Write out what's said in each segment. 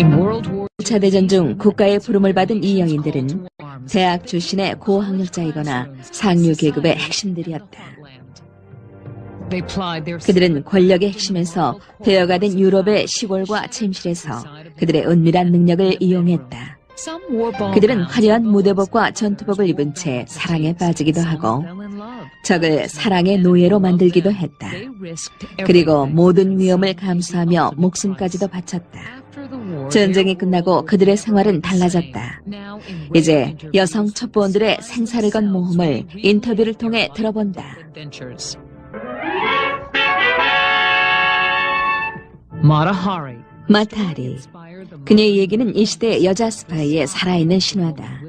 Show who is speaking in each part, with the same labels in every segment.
Speaker 1: 1차 대전 중 국가의 부름을 받은 이 여인들은 대학 출신의 고학력자이거나 상류 계급의 핵심들이었다. 그들은 권력의 핵심에서 배어가 된 유럽의 시골과 침실에서 그들의 은밀한 능력을 이용했다. 그들은 화려한 무대복과 전투복을 입은 채 사랑에 빠지기도 하고 적을 사랑의 노예로 만들기도 했다. 그리고 모든 위험을 감수하며 목숨까지도 바쳤다. 전쟁이 끝나고 그들의 생활은 달라졌다. 이제 여성 첩보원들의 생사를 건 모험을 인터뷰를 통해 들어본다. 마타하리. 그녀의 얘기는 이 시대 여자 스파이의 살아있는 신화다.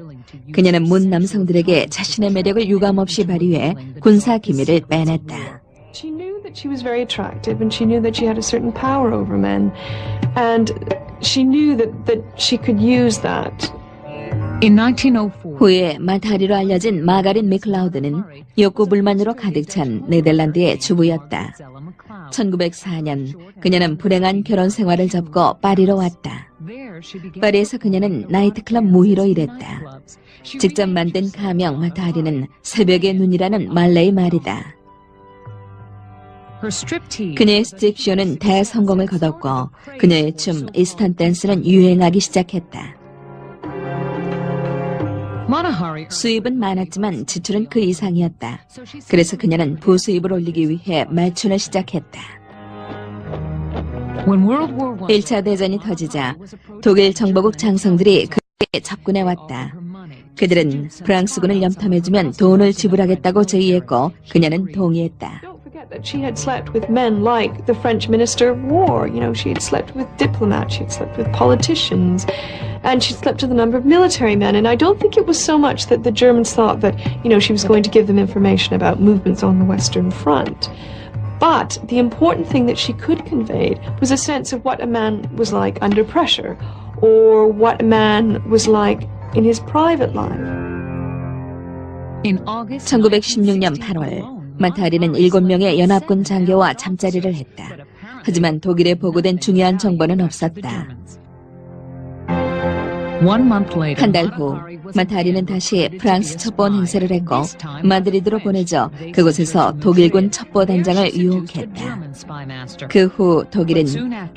Speaker 1: 그녀는 문 남성들에게 자신의 매력을 유감없이 발휘해 군사 기밀을 빼냈다.
Speaker 2: She knew that she was very attractive and she knew that she had a certain power over men and she knew that she could use that.
Speaker 1: 후에 마타하리로 알려진 마가린 맥클라우드는 욕구 불만으로 가득 찬 네덜란드의 주부였다. 1904년 그녀는 불행한 결혼 생활을 접고 파리로 왔다. 파리에서 그녀는 나이트클럽 무희로 일했다. 직접 만든 가명 마타하리는 새벽의 눈이라는 말레이 말이다. 그녀의 스트립쇼는 대성공을 거뒀고 그녀의 춤 이스턴 댄스는 유행하기 시작했다. 수입은 많았지만 지출은 그 이상이었다. 그래서 그녀는 부수입을 올리기 위해 말춘을 시작했다. 1차 대전이 터지자 독일 정보국 장성들이 그에게 접근해왔다. 그들은 프랑스군을 염탐해주면 돈을 지불하겠다고 제의했고 그녀는 동의했다.
Speaker 2: That she had slept with men like the French Minister of War. You know, she had slept with diplomats, she had slept with politicians, and she slept with a number of military men. And I don't think it was so much that the Germans thought that, you know, she was going to give them information about movements on the Western Front. But the important thing that she could convey was a sense of what a man was like under pressure, or what a man was like in his private life.
Speaker 1: 1916년 8월 마타하리는 7명의 연합군 장교와 잠자리를 했다. 하지만 독일에 보고된 중요한 정보는 없었다. 한 달 후 마타하리는 다시 프랑스 첩보원 행세를 했고 마드리드로 보내져 그곳에서 독일군 첩보단장을 유혹했다. 그 후 독일은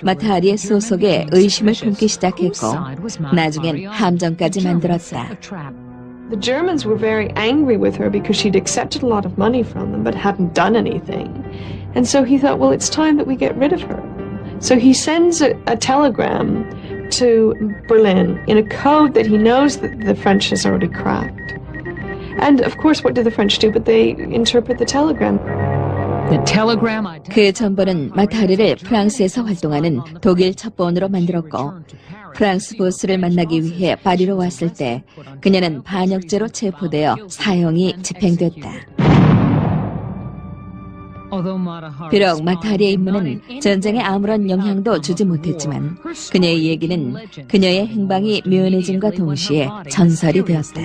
Speaker 1: 마타하리의 소속에 의심을 품기 시작했고 나중엔 함정까지 만들었다.
Speaker 2: The Germans were very angry with her because she'd accepted a lot of money from them but hadn't done anything. And so he thought, well, it's time that we get rid of her. So he sends a telegram to Berlin in a code that he knows that the French has already cracked. And of course, what do the French do? But they interpret the telegram.
Speaker 1: 그 정보는 마타하리를 프랑스에서 활동하는 독일 첩보원으로 만들었고 프랑스 보스를 만나기 위해 파리로 왔을 때 그녀는 반역죄로 체포되어 사형이 집행됐다. 비록 마타하리의 임무는 전쟁에 아무런 영향도 주지 못했지만 그녀의 얘기는 그녀의 행방이 묘연해짐과 동시에 전설이 되었다.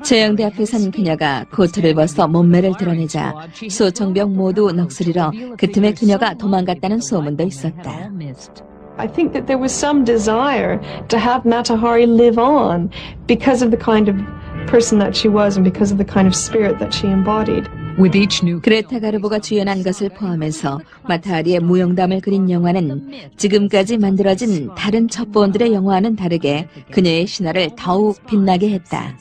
Speaker 1: 재영대 앞에 선 그녀가 코트를 벗어 몸매를 드러내자 소총병 모두 넋을 잃어 그 틈에 그녀가 도망갔다는 소문도 있었다.
Speaker 2: I think that there was some desire to have Matahari live on because of the kind of person that she was and because of the kind of spirit that she embodied.
Speaker 1: 그레타 가르보가 주연한 것을 포함해서 마타하리의 무용담을 그린 영화는 지금까지 만들어진 다른 첩보원들의 영화와는 다르게 그녀의 신화를 더욱 빛나게 했다.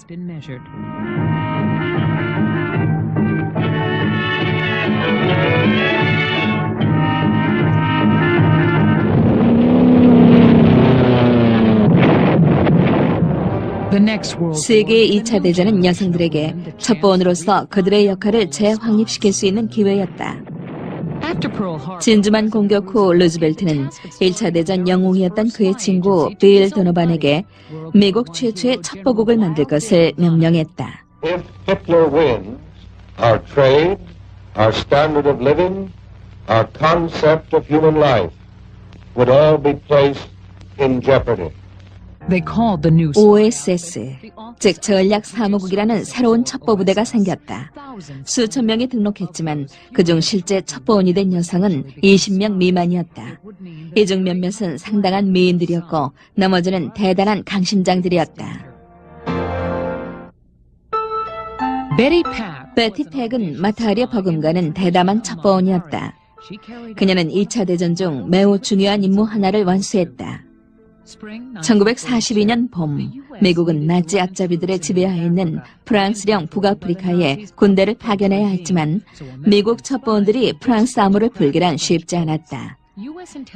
Speaker 1: 세계 2차 대전은 여성들에게 첩보원으로서 그들의 역할을 재확립시킬 수 있는 기회였다. 진주만 공격 후 루즈벨트는 1차 대전 영웅이었던 그의 친구 빌 도노반에게 미국 최초의 첩보국을 만들 것을 명령했다.
Speaker 3: If Hitler wins, our trade, our standard of living, our concept of human life would all be placed in jeopardy.
Speaker 1: OSS, 즉 전략사무국이라는 새로운 첩보부대가 생겼다. 수천 명이 등록했지만 그중 실제 첩보원이 된 여성은 20명 미만이었다. 이 중 몇몇은 상당한 미인들이었고 나머지는 대단한 강심장들이었다. 베티 팩은 마타리아 버금가는 대담한 첩보원이었다. 그녀는 2차 대전 중 매우 중요한 임무 하나를 완수했다. 1942년 봄, 미국은 나치 앞잡이들의 지배하에 있는 프랑스령 북아프리카에 군대를 파견해야 했지만 미국 첩보원들이 프랑스 암호를 풀기란 쉽지 않았다.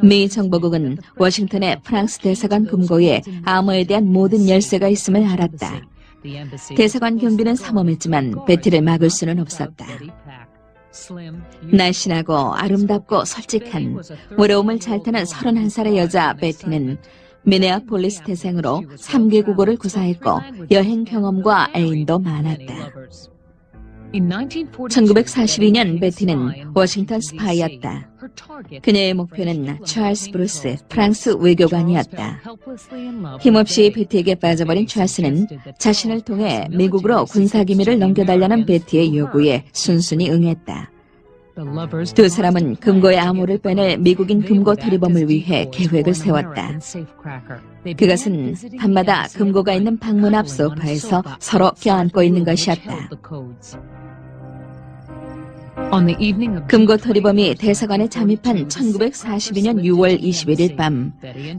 Speaker 1: 미 정보국은 워싱턴의 프랑스 대사관 금고에 암호에 대한 모든 열쇠가 있음을 알았다. 대사관 경비는 삼엄했지만 베티를 막을 수는 없었다. 날씬하고 아름답고 솔직한 외로움을 잘 타는 31살의 여자 베티는 미네아폴리스 태생으로 3개 국어를 구사했고 여행 경험과 애인도 많았다. 1942년 베티는 워싱턴 스파이였다. 그녀의 목표는 찰스 브루스 프랑스 외교관이었다. 힘없이 베티에게 빠져버린 찰스는 자신을 통해 미국으로 군사기밀을 넘겨달라는 베티의 요구에 순순히 응했다. 두 사람은 금고의 암호를 빼낼 미국인 금고 탈의범을 위해 계획을 세웠다. 그것은 밤마다 금고가 있는 방문 앞 소파에서 서로 껴안고 있는 것이었다. 금고 탈의범이 대사관에 잠입한 1942년 6월 21일 밤,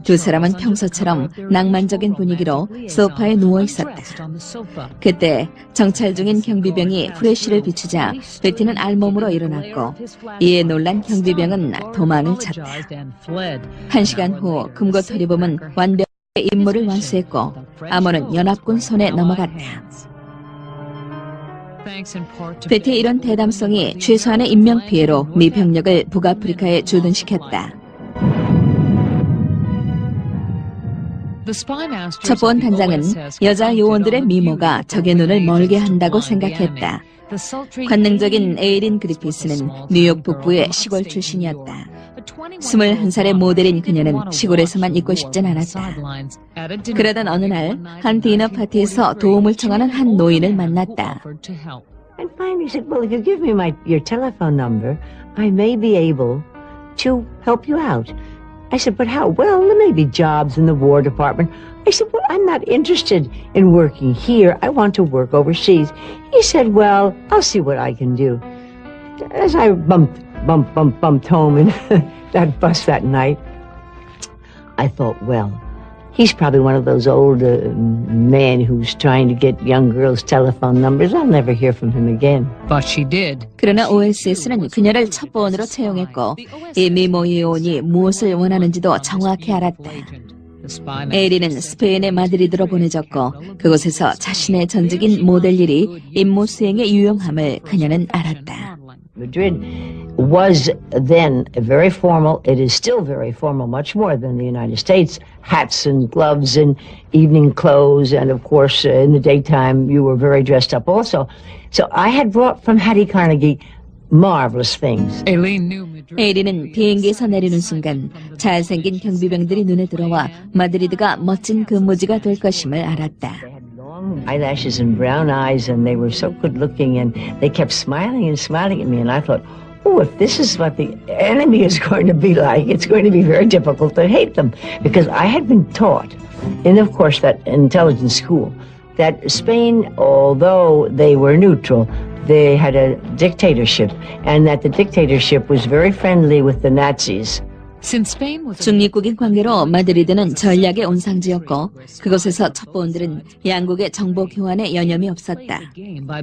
Speaker 1: 두 사람은 평소처럼 낭만적인 분위기로 소파에 누워 있었다. 그때 정찰 중인 경비병이 프레쉬를 비추자 베티는 알몸으로 일어났고 이에 놀란 경비병은 도망을 쳤다. 1시간 후 금고 탈의범은 완벽하게 임무를 완수했고 암호는 연합군 손에 넘어갔다. 베티의 이런 대담성이 최소한의 인명피해로 미 병력을 북아프리카에 주둔시켰다. 첩보원 단장은 여자 요원들의 미모가 적의 눈을 멀게 한다고 생각했다. 관능적인 에이린 그리피스는 뉴욕 북부의 시골 출신이었다. 21살의 모델인 그녀는 시골에서만 있고 싶진 않았다. 그러던 어느 날 한 디너 파티에서 도움을 청하는 한 노인을 만났다.
Speaker 4: And finally said, well, if you give me your telephone number, I may be able to help you out. I said, but how? Well, there may be jobs in the War Department. I said, well, I'm not interested in working here. I want to work overseas. He said, well, I'll see what I can do. As I bumped home in that bus that night, I thought, well, he's probably one of those old men who's trying to get young girls' telephone numbers. I'll never hear from him again.
Speaker 5: But she did.
Speaker 1: 그러나 OSS는 그녀를 첩보원으로 채용했고 이 미모 요원이 무엇을 원하는지도 정확히 알았다. 에리는 스페인의 마드리드로 보내졌고 그곳에서 자신의 전직인 모델 일이 임무 수행에 유용함을 그녀는 알았다.
Speaker 4: Madrid was then very formal. It is still very formal, much more than the United States. Hats and gloves and evening clothes, and of course, in the daytime, you were very dressed up also. So I had brought from Hattie Carnegie marvelous things.
Speaker 1: 에리는 비행기에서 내리는 순간 잘생긴 경비병들이 눈에 들어와 마드리드가 멋진 근무지가 될 것임을 알았다.
Speaker 4: Eyelashes and brown eyes, and they were so good looking, and they kept smiling and smiling at me, and I thought, oh, if this is what the enemy is going to be like, it's going to be very difficult to hate them. Because I had been taught, in of course that intelligence school, that Spain, although they were neutral, they had a dictatorship, and that the dictatorship was very friendly with the Nazis.
Speaker 1: 중립국인 관계로 마드리드는 전략의 온상지였고 그곳에서 첩보원들은 양국의 정보 교환에 여념이 없었다.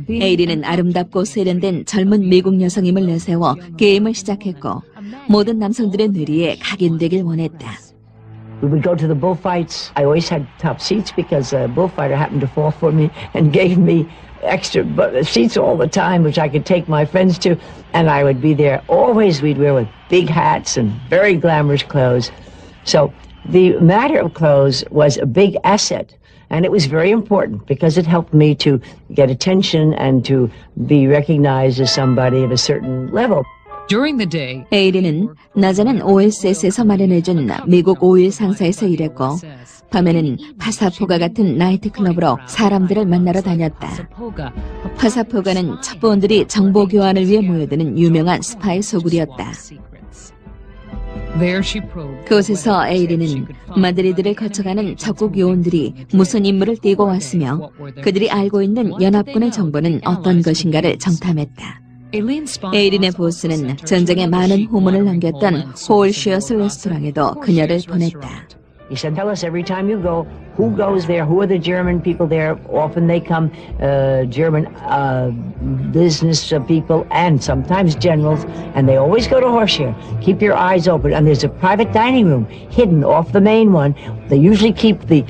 Speaker 1: 에이리는 아름답고 세련된 젊은 미국 여성임을 내세워 게임을 시작했고 모든 남성들의 뇌리에 각인되길 원했다.
Speaker 4: We would go to the bullfights. I always had top seats because a bullfighter happened to fall for me and gave me extra seats all the time, which I could take my friends to, and I would be there. Always we'd wear with big hats and very glamorous clothes. So the matter of clothes was a big asset, and it was very important because it helped me to get attention and to be recognized as somebody at a certain level.
Speaker 1: 에이리는 낮에는 OSS에서 마련해준 미국 5일 상사에서 일했고 밤에는 파사포가 같은 나이트클럽으로 사람들을 만나러 다녔다. 파사포가는 첩보원들이 정보 교환을 위해 모여드는 유명한 스파이 소굴이었다. 그곳에서 에이린은 마드리드를 거쳐가는 적국 요원들이 무슨 임무를 띠고 왔으며 그들이 알고 있는 연합군의 정보는 어떤 것인가를 정탐했다. 에이린의 보스는 전쟁에 많은 후문을 남겼던 홀시어스 레스토랑에도 그녀를 보냈다.
Speaker 4: He said, tell us every time you go, who goes there, who are the German people there. Often they come, German business people and sometimes generals, and they always go to Horseshoe. Keep your eyes open. And there's a private dining room hidden off the main one. They usually keep the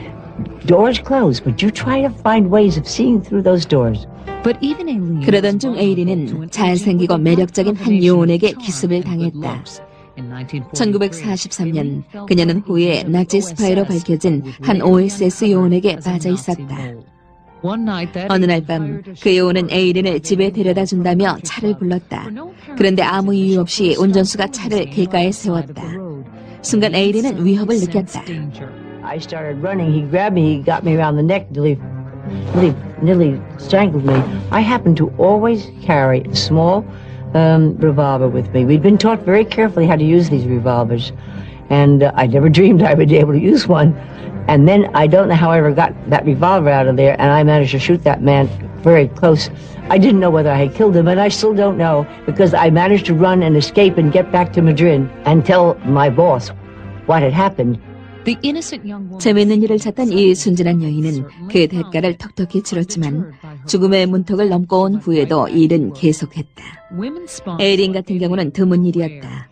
Speaker 4: doors closed, but you try to find ways of seeing through those doors.
Speaker 1: 그러던 중 에이린은 잘생기고 매력적인 한 요원에게 기습을 당했다. 1943년 그녀는 후에 나치 스파이로 밝혀진 한 OSS 요원에게 빠져 있었다. 어느 날 밤 그 요원은 에이린을 집에 데려다 준다며 차를 불렀다. 그런데 아무 이유 없이 운전수가 차를 길가에 세웠다. 순간 에이린은 위협을 느꼈다.
Speaker 4: I started running. He grabbed me. He got me around the neck, nearly strangled me. I happened to always carry a small revolver with me. We'd been taught very carefully how to use these revolvers, and I never dreamed I would be able to use one. And then I don't know how I ever got that revolver out of there, and I managed to shoot that man very close. I didn't know whether I had killed him, and I still don't know, because I managed to run and escape and get back to Madrid and tell my boss what had happened.
Speaker 1: 재미있는 일을 찾던 이 순진한 여인은 그 대가를 톡톡히 치렀지만 죽음의 문턱을 넘고 온 후에도 일은 계속했다. 에이린 같은 경우는 드문 일이었다.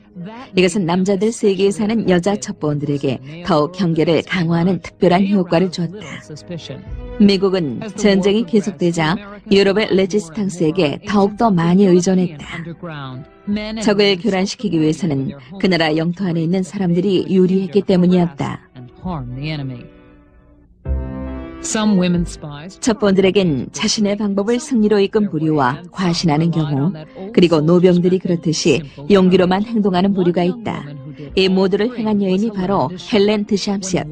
Speaker 1: 이것은 남자들 세계에 사는 여자 첩보원들에게 더욱 경계를 강화하는 특별한 효과를 주었다. 미국은 전쟁이 계속되자 유럽의 레지스탕스에게 더욱더 많이 의존했다. 적을 교란시키기 위해서는 그 나라 영토 안에 있는 사람들이 유리했기 때문이었다. 첩보원들에겐 자신의 방법을 승리로 이끈 부류와 과신하는 경우, 그리고 노병들이 그렇듯이 용기로만 행동하는 부류가 있다. 이 모두를 행한 여인이 바로 헬렌 드샴스였다.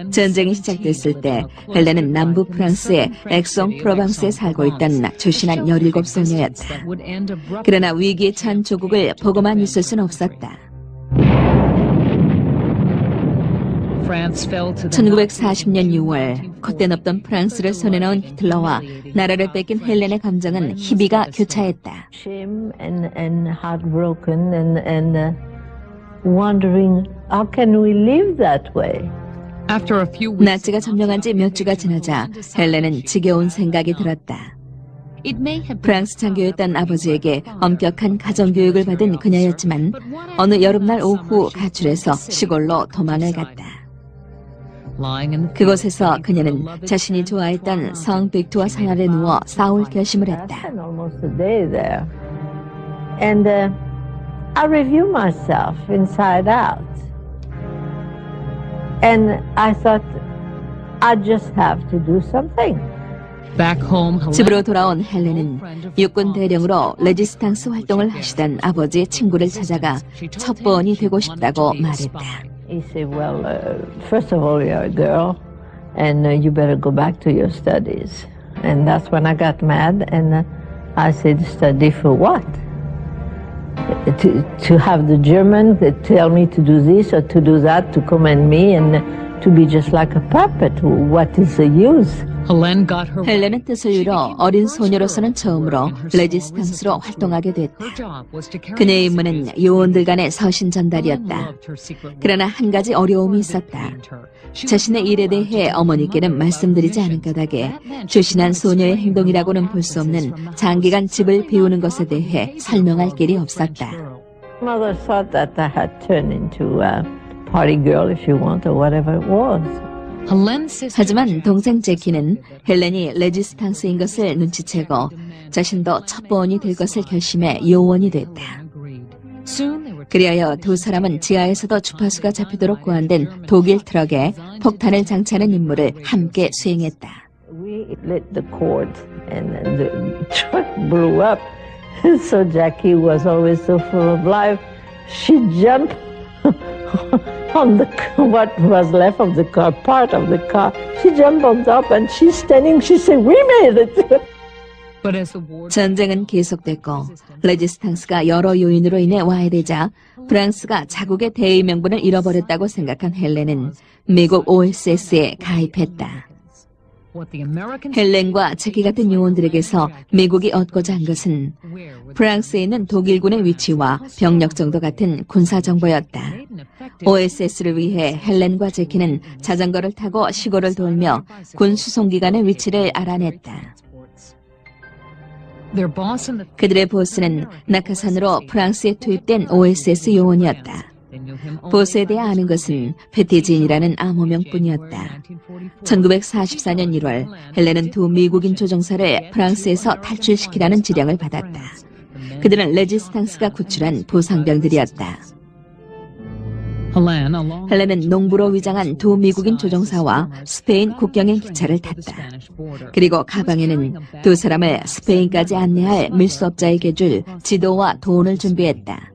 Speaker 1: 전쟁이 시작됐을 때 헬렌은 남부 프랑스의 엑송 프로방스에 살고 있던 조신한 17소녀였다. 그러나 위기에 처한 조국을 보고만 있을 수는 없었다. 1940년 6월 콧대 없던 프랑스를 손에 넣은 히틀러와 나라를 뺏긴 헬렌의 감정은 희비가 교차했다.
Speaker 5: Shame and heartbroken and wondering how can we live that way?
Speaker 1: 나치가 점령한 지 몇 주가 지나자 헬렌은 지겨운 생각이 들었다. 프랑스 장교였던 아버지에게 엄격한 가정교육을 받은 그녀였지만 어느 여름날 오후 가출해서 시골로 도망을 갔다. 그곳에서 그녀는 자신이 좋아했던 성 빅투어 산 아래 누워 싸울 결심을 했다.
Speaker 5: And I review myself inside out. And I thought I just have to do something.
Speaker 1: 집으로 돌아온 헬렌은 육군 대령으로 레지스탕스 활동을 하시던 아버지의 친구를 찾아가 첩보원이 되고 싶다고 말했다.
Speaker 5: He said, well, first of all, you're a girl, and you better go back to your studies. And that's when I got mad, and I said, study for what? To have the German tell me to do this or to do that, to command me, and to be just like a puppet. What is the use?
Speaker 1: 헬렌은 뜻을 이뤄 어린 소녀로서는 처음으로 레지스탕스로 활동하게 됐다. 그녀의 임무는 요원들 간의 서신 전달이었다. 그러나 한 가지 어려움이 있었다. 자신의 일에 대해 어머니께는 말씀드리지 않은 까닭에 조신한 소녀의 행동이라고는 볼 수 없는 장기간 집을 비우는 것에 대해 설명할 길이 없었다.
Speaker 5: Mother thought that I had turned into a party girl, if you want, or whatever it was.
Speaker 1: 하지만 동생 제키는 헬렌이 레지스탕스인 것을 눈치채고 자신도 첩보원이 될 것을 결심해 요원이 됐다. 그리하여 두 사람은 지하에서도 주파수가 잡히도록 고안된 독일 트럭에 폭탄을 장치하는 임무를 함께 수행했다.
Speaker 5: We lit the cord and the truck blew up. So Jackie was always so full of life. She jumped on what was left of the car, part of the car. She jumped on top and she's standing, she said, we made it.
Speaker 1: 전쟁은 계속됐고 레지스탕스가 여러 요인으로 인해 와해되자 프랑스가 자국의 대의 명분을 잃어버렸다고 생각한 헬렌은 미국 OSS에 가입했다. 헬렌과 체키 같은 요원들에게서 미국이 얻고자 한 것은 프랑스에 있는 독일군의 위치와 병력 정도 같은 군사 정보였다. OSS를 위해 헬렌과 제키는 자전거를 타고 시골을 돌며 군 수송기관의 위치를 알아냈다. 그들의 보스는 낙하산으로 프랑스에 투입된 OSS 요원이었다. 보스에 대해 아는 것은 패티진이라는 암호명뿐이었다. 1944년 1월 헬렌은 두 미국인 조종사를 프랑스에서 탈출시키라는 지령을 받았다. 그들은 레지스탕스가 구출한 보상병들이었다. 헬렌은 농부로 위장한 두 미국인 조종사와 스페인 국경행 기차를 탔다. 그리고 가방에는 두 사람을 스페인까지 안내할 밀수업자에게 줄 지도와 돈을 준비했다.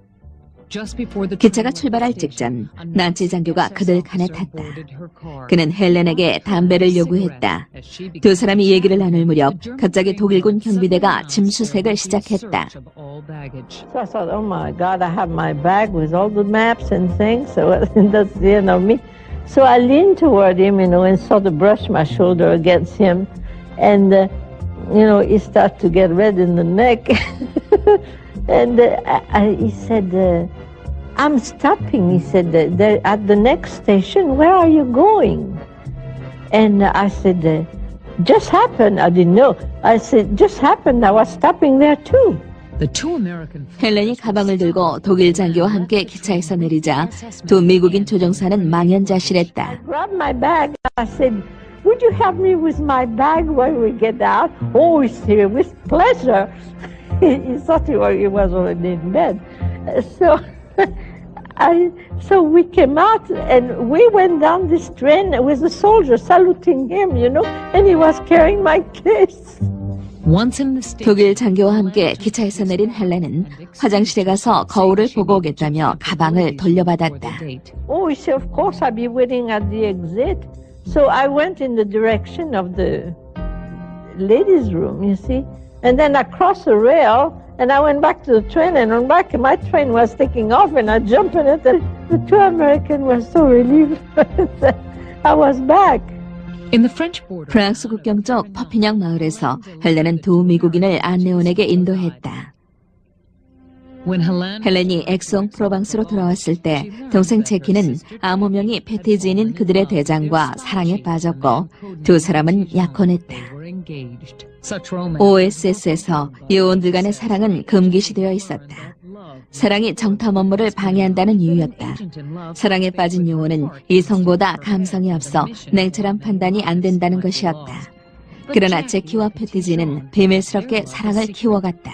Speaker 1: 기차가 출발할 직전 난치 장교가 그들 칸에 탔다. 그는 헬렌에게 담배를 요구했다. 두 사람이 얘기를 나눌 무렵 갑자기 독일군 경비대가 짐 수색을 시작했다.
Speaker 5: So I thought, oh my God, I have my bag with all the maps and things. So that's the end of me. So I leaned toward him, and sort of brushed my shoulder against him. And, he started to get red in the neck. And he said, I'm stopping. He said, they're at the next station. Where are you going? And I said, just happened. I didn't know. I said, just happened. I was stopping there too.
Speaker 1: 헬렌이 가방을 들고 독일 장교와 함께 기차에서 내리자 두 미국인 조종사는 망연자실했다.
Speaker 5: I grabbed my bag. I said, would you help me with my bag when we get out? Oh, he said, with pleasure. He thought he was already in bed. So we came out and we went down this train with the soldier saluting him, and he was carrying my case.
Speaker 1: 독일 장교와 함께 기차에서 내린 헬렌은 화장실에 가서 거울을 보고 오겠다며 가방을 돌려받았다.
Speaker 5: Oh, he said, of course I'll be waiting at the exit. So I went in the direction of the ladies' room, you see. And then I crossed the rail and I went back to the train, and on back my train was taking off and I jumped in it, and the two Americans were so relieved that I was back.
Speaker 1: 프랑스 국경 쪽 퍼피냥 마을에서 헬렌은 두 미국인을 안내원에게 인도했다. 헬렌이 엑송 프로방스로 돌아왔을 때 동생 제키는 암호명이 패티지인인 그들의 대장과 사랑에 빠졌고 두 사람은 약혼했다. OSS에서 요원들 간의 사랑은 금기시되어 있었다. 사랑이 정탐 업무를 방해한다는 이유였다. 사랑에 빠진 요원은 이성보다 감성이 앞서 냉철한 판단이 안 된다는 것이었다. 그러나 제키와 패티지는 비밀스럽게 사랑을 키워갔다.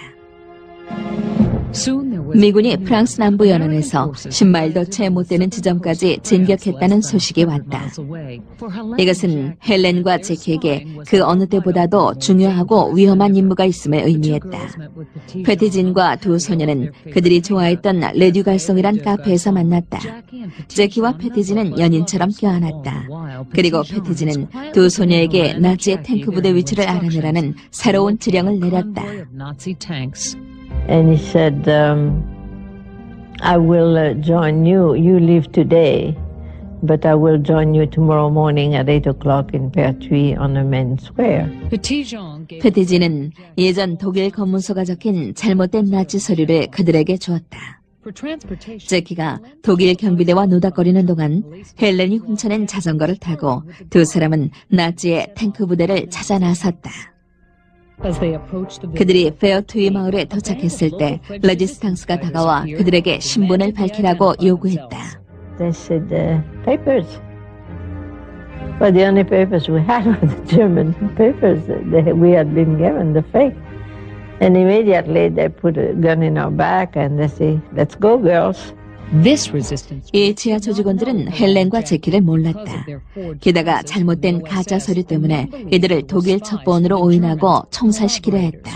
Speaker 1: 미군이 프랑스 남부 연안에서 10마일도 채 못 되는 지점까지 진격했다는 소식이 왔다. 이것은 헬렌과 제키에게 그 어느 때보다도 중요하고 위험한 임무가 있음을 의미했다. 패티진과 두 소녀는 그들이 좋아했던 레듀갈송이란 카페에서 만났다. 제키와 패티진은 연인처럼 껴안았다. 그리고 패티진은 두 소녀에게 나치의 탱크 부대 위치를 알아내라는 새로운 지령을 내렸다.
Speaker 5: And he said, I will join you. You leave today, but I will join you tomorrow morning at 8 o'clock in Pertuis on the main square.
Speaker 1: 패티지는 예전 독일 검문소가 적힌 잘못된 나치 서류를 그들에게 주었다. 제키가 독일 경비대와 노닥거리는 동안 헬렌이 훔쳐낸 자전거를 타고 두 사람은 나치의 탱크 부대를 찾아 나섰다. 그들이 페어투이 마을에 도착했을 때 레지스탕스가 다가와 그들에게 신분을 밝히라고 요구했다.
Speaker 5: They said, papers. But the only papers we had were the German papers that we had been given, the fake. And immediately they put a gun in our back and they say, let's go, girls.
Speaker 1: 이 지하 조직원들은 헬렌과 제키를 몰랐다. 게다가 잘못된 가짜 서류 때문에 이들을 독일 첩보원으로 오인하고 총살시키려 했다.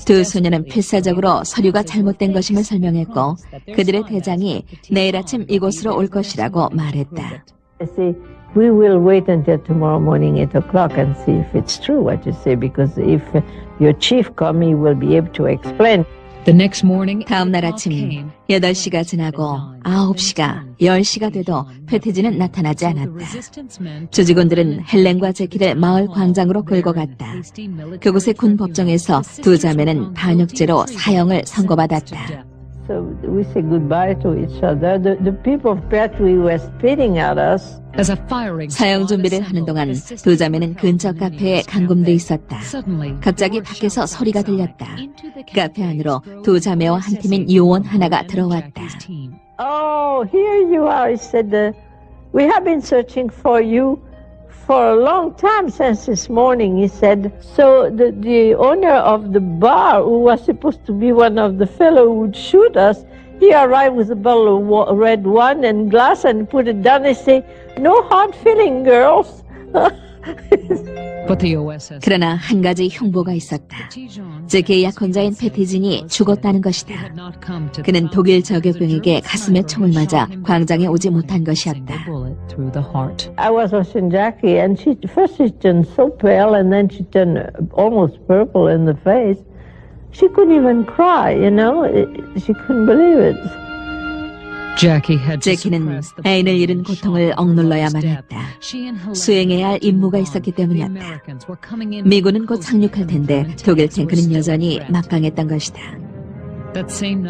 Speaker 1: 두 소녀는 필사적으로 서류가 잘못된 것임을 설명했고 그들의 대장이 내일 아침 이곳으로 올 것이라고 말했다.
Speaker 5: They say, we will wait until tomorrow morning 8 o'clock and see if it's true what you say, because if your chief come, he will be able to explain.
Speaker 1: 다음 날 아침 8시가 지나고 9시가 10시가 돼도 패티지는 나타나지 않았다. 조직원들은 헬렌과 제키를 마을 광장으로 끌고 갔다. 그곳의 군 법정에서 두 자매는 반역죄로 사형을 선고받았다.
Speaker 5: So we say goodbye to each other. The people of Petrie were spitting at us.
Speaker 1: 사형 준비를 하는 동안 두 자매는 근처 카페에 감금돼 있었다. 갑자기 밖에서 소리가 들렸다. 카페 안으로 두 자매와 한 팀인 요원 하나가 들어왔다.
Speaker 5: Oh, here you are. He said, we have been searching for you for a long time, since this morning, he said. So the owner of the bar, who was supposed to be one of the fellow who would shoot us, he arrived with a bottle of red wine and glass and put it down. They say, no hard feeling, girls.
Speaker 1: 그러나 한 가지 흉보가 있었다. 제키의 약혼자인 패티진이 죽었다는 것이다. 그는 독일 저격병에게 가슴에 총을 맞아 광장에 오지 못한 것이었다.
Speaker 5: I was watching Jackie, and first she turned so pale, and then she turned almost purple in the face. She couldn't even cry, you know. She couldn't believe it.
Speaker 1: 제키는 애인을 잃은 고통을 억눌러야만 했다. 수행해야 할 임무가 있었기 때문이었다. 미군은 곧 상륙할 텐데 독일 탱크는 여전히 막강했던 것이다.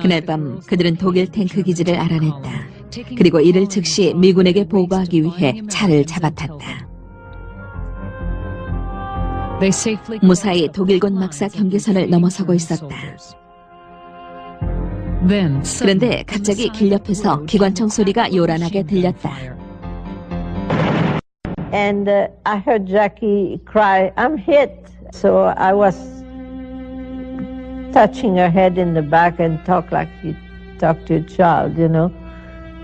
Speaker 1: 그날 밤 그들은 독일 탱크 기지를 알아냈다. 그리고 이를 즉시 미군에게 보고하기 위해 차를 잡아탔다. 무사히 독일군 막사 경계선을 넘어서고 있었다. 그런데 갑자기 길 옆에서 기관총 소리가 요란하게 들렸다.
Speaker 5: And I heard Jackie cry, I'm hit. So I was touching her head in the back and talk like you talk to a child, you know,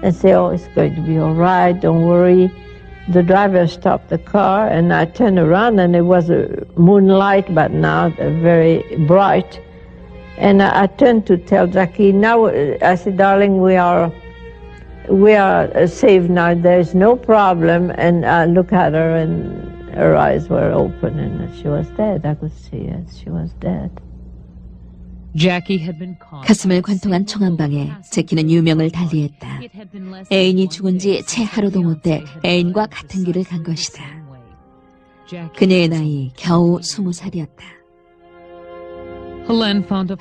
Speaker 5: and say, oh, it's going to be all right, don't worry. The driver stopped the car, and I turned around, and it was a moonlight, but now very bright. And I turned to tell Jackie, now, I said, darling, we are safe now. There is no problem. And I look at her, and her eyes were open, and she was dead. I could see it. She was dead.
Speaker 1: 가슴을 관통한 총 한 방에 제키는 유명을 달리했다. 애인이 죽은 지 채 하루도 못돼 애인과 같은 길을 간 것이다. 그녀의 나이 겨우 20살이었다.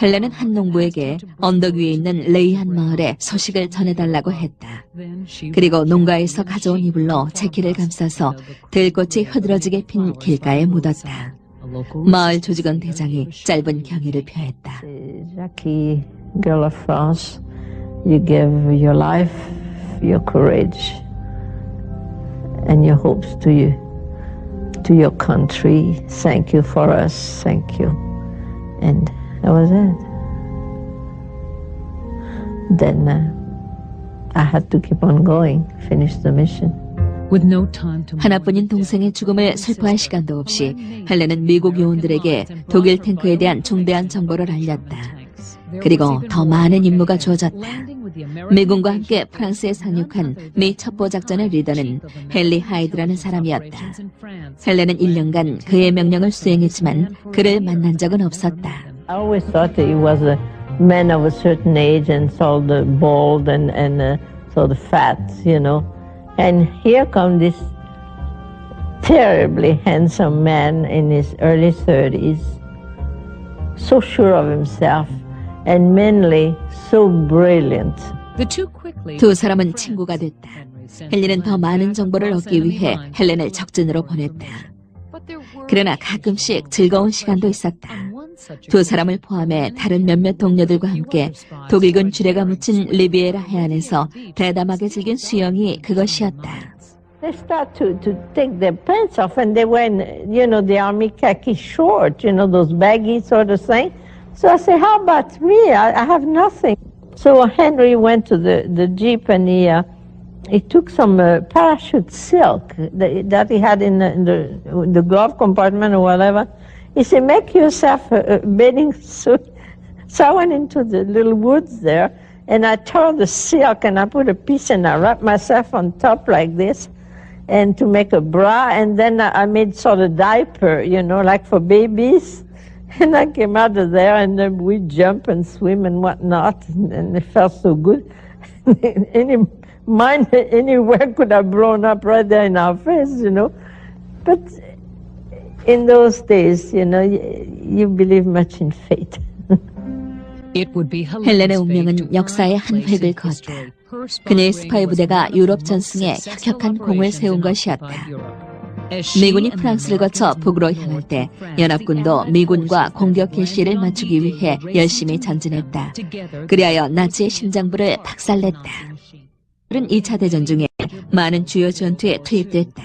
Speaker 1: 헬렌은 한 농부에게 언덕 위에 있는 레이한 마을에 소식을 전해달라고 했다. 그리고 농가에서 가져온 이불로 제키를 감싸서 들꽃이 흐드러지게 핀 길가에 묻었다. 마을 조직원 대장이 짧은 경의를 표했다.
Speaker 5: Jackie, girl of France, you gave your life, your courage, and your hopes to your country. Thank you for us. Thank you. And that was it. Then I had to keep on going, finish the mission.
Speaker 1: 하나뿐인 동생의 죽음을 슬퍼할 시간도 없이 헬렌은 미국 요원들에게 독일 탱크에 대한 중대한 정보를 알렸다. 그리고 더 많은 임무가 주어졌다. 미군과 함께 프랑스에 상륙한 미 첩보 작전의 리더는 헨리 하이드라는 사람이었다. 헬렌은 1년간 그의 명령을 수행했지만 그를 만난 적은 없었다.
Speaker 5: I always thought he was a man of a certain age and so the bald and so the fat, you know. And here comes this terribly handsome man in his early 30s, so sure of himself and manly, so brilliant.
Speaker 1: 두 사람은 친구가 됐다. 헨리는 더 많은 정보를 얻기 위해 헬렌을 적진으로 보냈다. 그러나 가끔씩 즐거운 시간도 있었다. 두 사람을 포함해 다른 몇몇 동료들과 함께 독일군 주례가 묻힌 리비에라 해안에서 대담하게 즐긴 수영이 그것이었다.
Speaker 5: They start to take their pants off and they wear, you know, the army khaki short, you know, those baggy sort of thing. So I say, how about me? I have nothing. So Henry went to the jeep and he took some parachute silk that he had in the glove compartment or whatever. He said, make yourself a bathing suit. So I went into the little woods there, and I tore the silk, and I put a piece, and I wrapped myself on top like this. and to make a bra, and then I made sort of diaper, like for babies. And I came out of there, and then we jump and swim and whatnot, and it felt so good. Mine anywhere could have blown up right there in our face, But in those days, you believe much in fate.
Speaker 1: 헬렌의 운명은 역사의 한 획을 그었다. 그녀의 스파이 부대가 유럽 전승에 혁혁한 공을 세운 것이었다. 미군이 프랑스를 거쳐 북으로 향할 때 연합군도 미군과 공격 개시를 맞추기 위해 열심히 전진했다. 그리하여 나치의 심장부를 박살냈다. 그는 2차 대전 중에 많은 주요 전투에 투입됐다.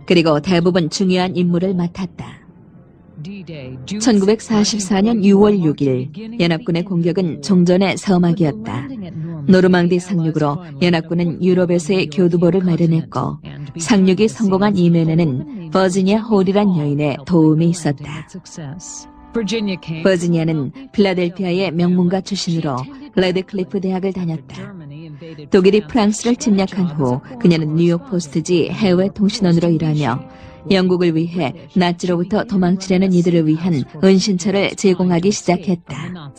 Speaker 1: 그리고 대부분 중요한 임무를 맡았다. 1944년 6월 6일 연합군의 공격은 종전의 서막이었다. 노르망디 상륙으로 연합군은 유럽에서의 교두보를 마련했고 상륙이 성공한 이면에는 버지니아 홀이란 여인의 도움이 있었다. 버지니아는 필라델피아의 명문가 출신으로 레드클리프 대학을 다녔다. 독일이 프랑스를 침략한 후 그녀는 뉴욕 포스트지 해외 통신원으로 일하며 영국을 위해 나치로부터 도망치려는 이들을 위한 은신처를 제공하기 시작했다.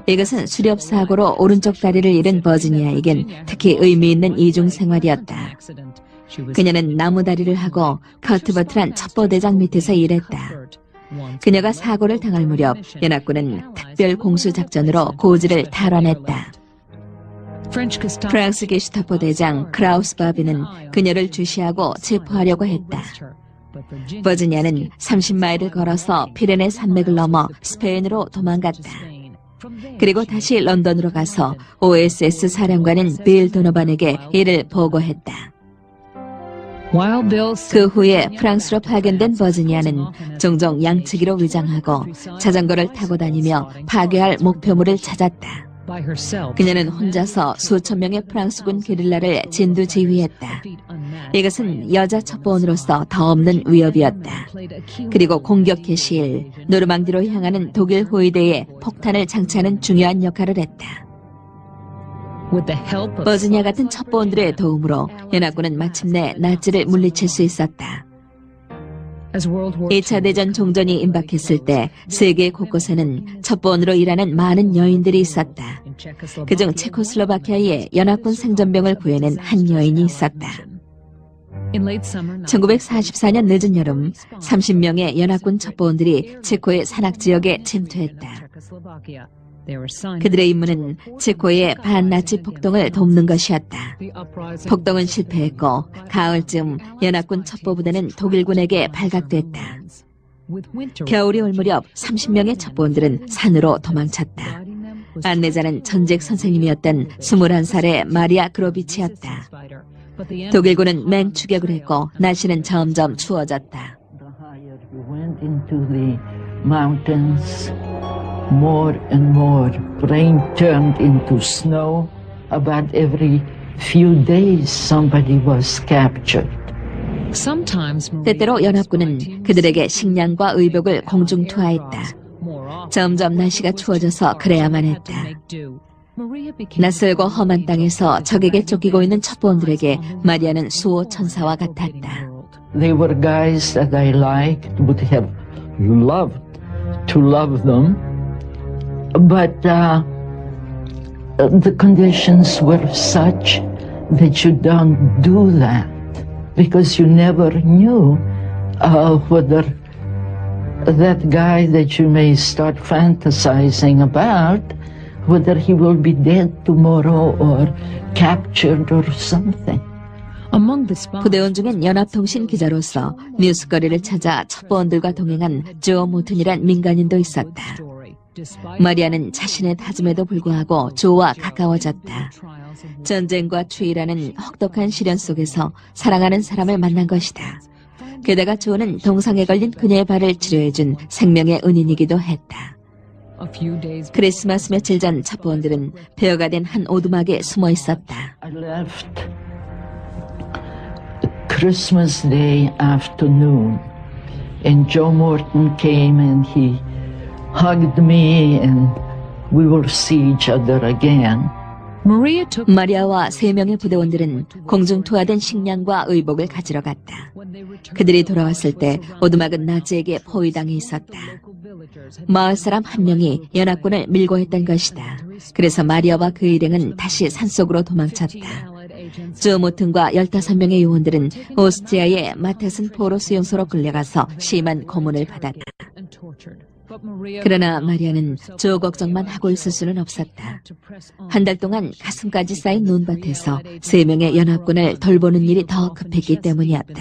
Speaker 1: 이것은 수렵 사고로 오른쪽 다리를 잃은 버지니아에겐 특히 의미 있는 이중 생활이었다. 그녀는 나무다리를 하고 커트버트란 첩보대장 밑에서 일했다. 그녀가 사고를 당할 무렵 연합군은 특별 공수작전으로 고지를 탈환했다. 프랑스 게슈타포 대장 크라우스 바비는 그녀를 주시하고 체포하려고 했다. 버지니아는 30마일을 걸어서 피레네 산맥을 넘어 스페인으로 도망갔다. 그리고 다시 런던으로 가서 OSS 사령관인 빌 도노반에게 이를 보고했다. 그 후에 프랑스로 파견된 버지니아는 종종 양치기로 위장하고 자전거를 타고 다니며 파괴할 목표물을 찾았다. 그녀는 혼자서 수천 명의 프랑스군 게릴라를 진두지휘했다. 이것은 여자 첩보원으로서 더 없는 위협이었다. 그리고 공격 개시일 노르망디로 향하는 독일 호위대에 폭탄을 장치하는 중요한 역할을 했다. 버지니아 같은 첩보원들의 도움으로 연합군은 마침내 나치를 물리칠 수 있었다. 2차 대전 종전이 임박했을 때 세계 곳곳에는 첩보원으로 일하는 많은 여인들이 있었다. 그중 체코슬로바키아의 연합군 생존병을 구해낸 한 여인이 있었다. 1944년 늦은 여름 30명의 연합군 첩보원들이 체코의 산악지역에 침투했다. 그들의 임무는 체코의 반나치 폭동을 돕는 것이었다. 폭동은 실패했고 가을쯤 연합군 첩보부대는 독일군에게 발각됐다. 겨울이 올 무렵 30명의 첩보원들은 산으로 도망쳤다. 안내자는 전직 선생님이었던 21살의 마리아 그로비치였다. 독일군은 맹추격을 했고 날씨는 점점 추워졌다.
Speaker 5: More and more, rain turned into snow. About every few days, somebody was captured.
Speaker 1: 때때로 연합군은 그들에게 식량과 의복을 공중 투하했다. 점점 날씨가 추워져서 그래야만 했다. 낯설고 험한 땅에서 적에게 쫓기고 있는 첩보원들에게 마리아는 수호 천사와 같았다.
Speaker 5: They were guys that I liked, would have loved to love them. But the conditions were such that you don't do that because you never knew whether that guy that you may start fantasizing about, whether he will be dead tomorrow or captured or something.
Speaker 1: 부대원 중엔 연합통신 기자로서 뉴스거리를 찾아 첩보원들과 동행한 조 모튼이란 민간인도 있었다. 마리아는 자신의 다짐에도 불구하고 조와 가까워졌다. 전쟁과 추위라는 혹독한 시련 속에서 사랑하는 사람을 만난 것이다. 게다가 조는 동상에 걸린 그녀의 발을 치료해준 생명의 은인이기도 했다. 크리스마스 며칠 전 첩보원들은 폐허가 된 한 오두막에 숨어 있었다.
Speaker 5: I left Christmas Day afternoon and Joe Morton came and he hugged me and we will see each other again.
Speaker 1: 마리아와 3명의 부대원들은 공중 투하된 식량과 의복을 가지러 갔다. 그들이 돌아왔을 때 오두막은 나치에게 포위당해 있었다. 마을 사람 1명이 연합군을 밀고 했던 것이다. 그래서 마리아와 그 일행은 다시 산속으로 도망쳤다. 주 모튼과 15명의 요원들은 오스트리아의 마테슨 포로 수용소로 끌려가서 심한 고문을 받았다. 그러나 마리아는 조 걱정만 하고 있을 수는 없었다. 한 달 동안 가슴까지 쌓인 논밭에서 3명의 연합군을 돌보는 일이 더 급했기 때문이었다.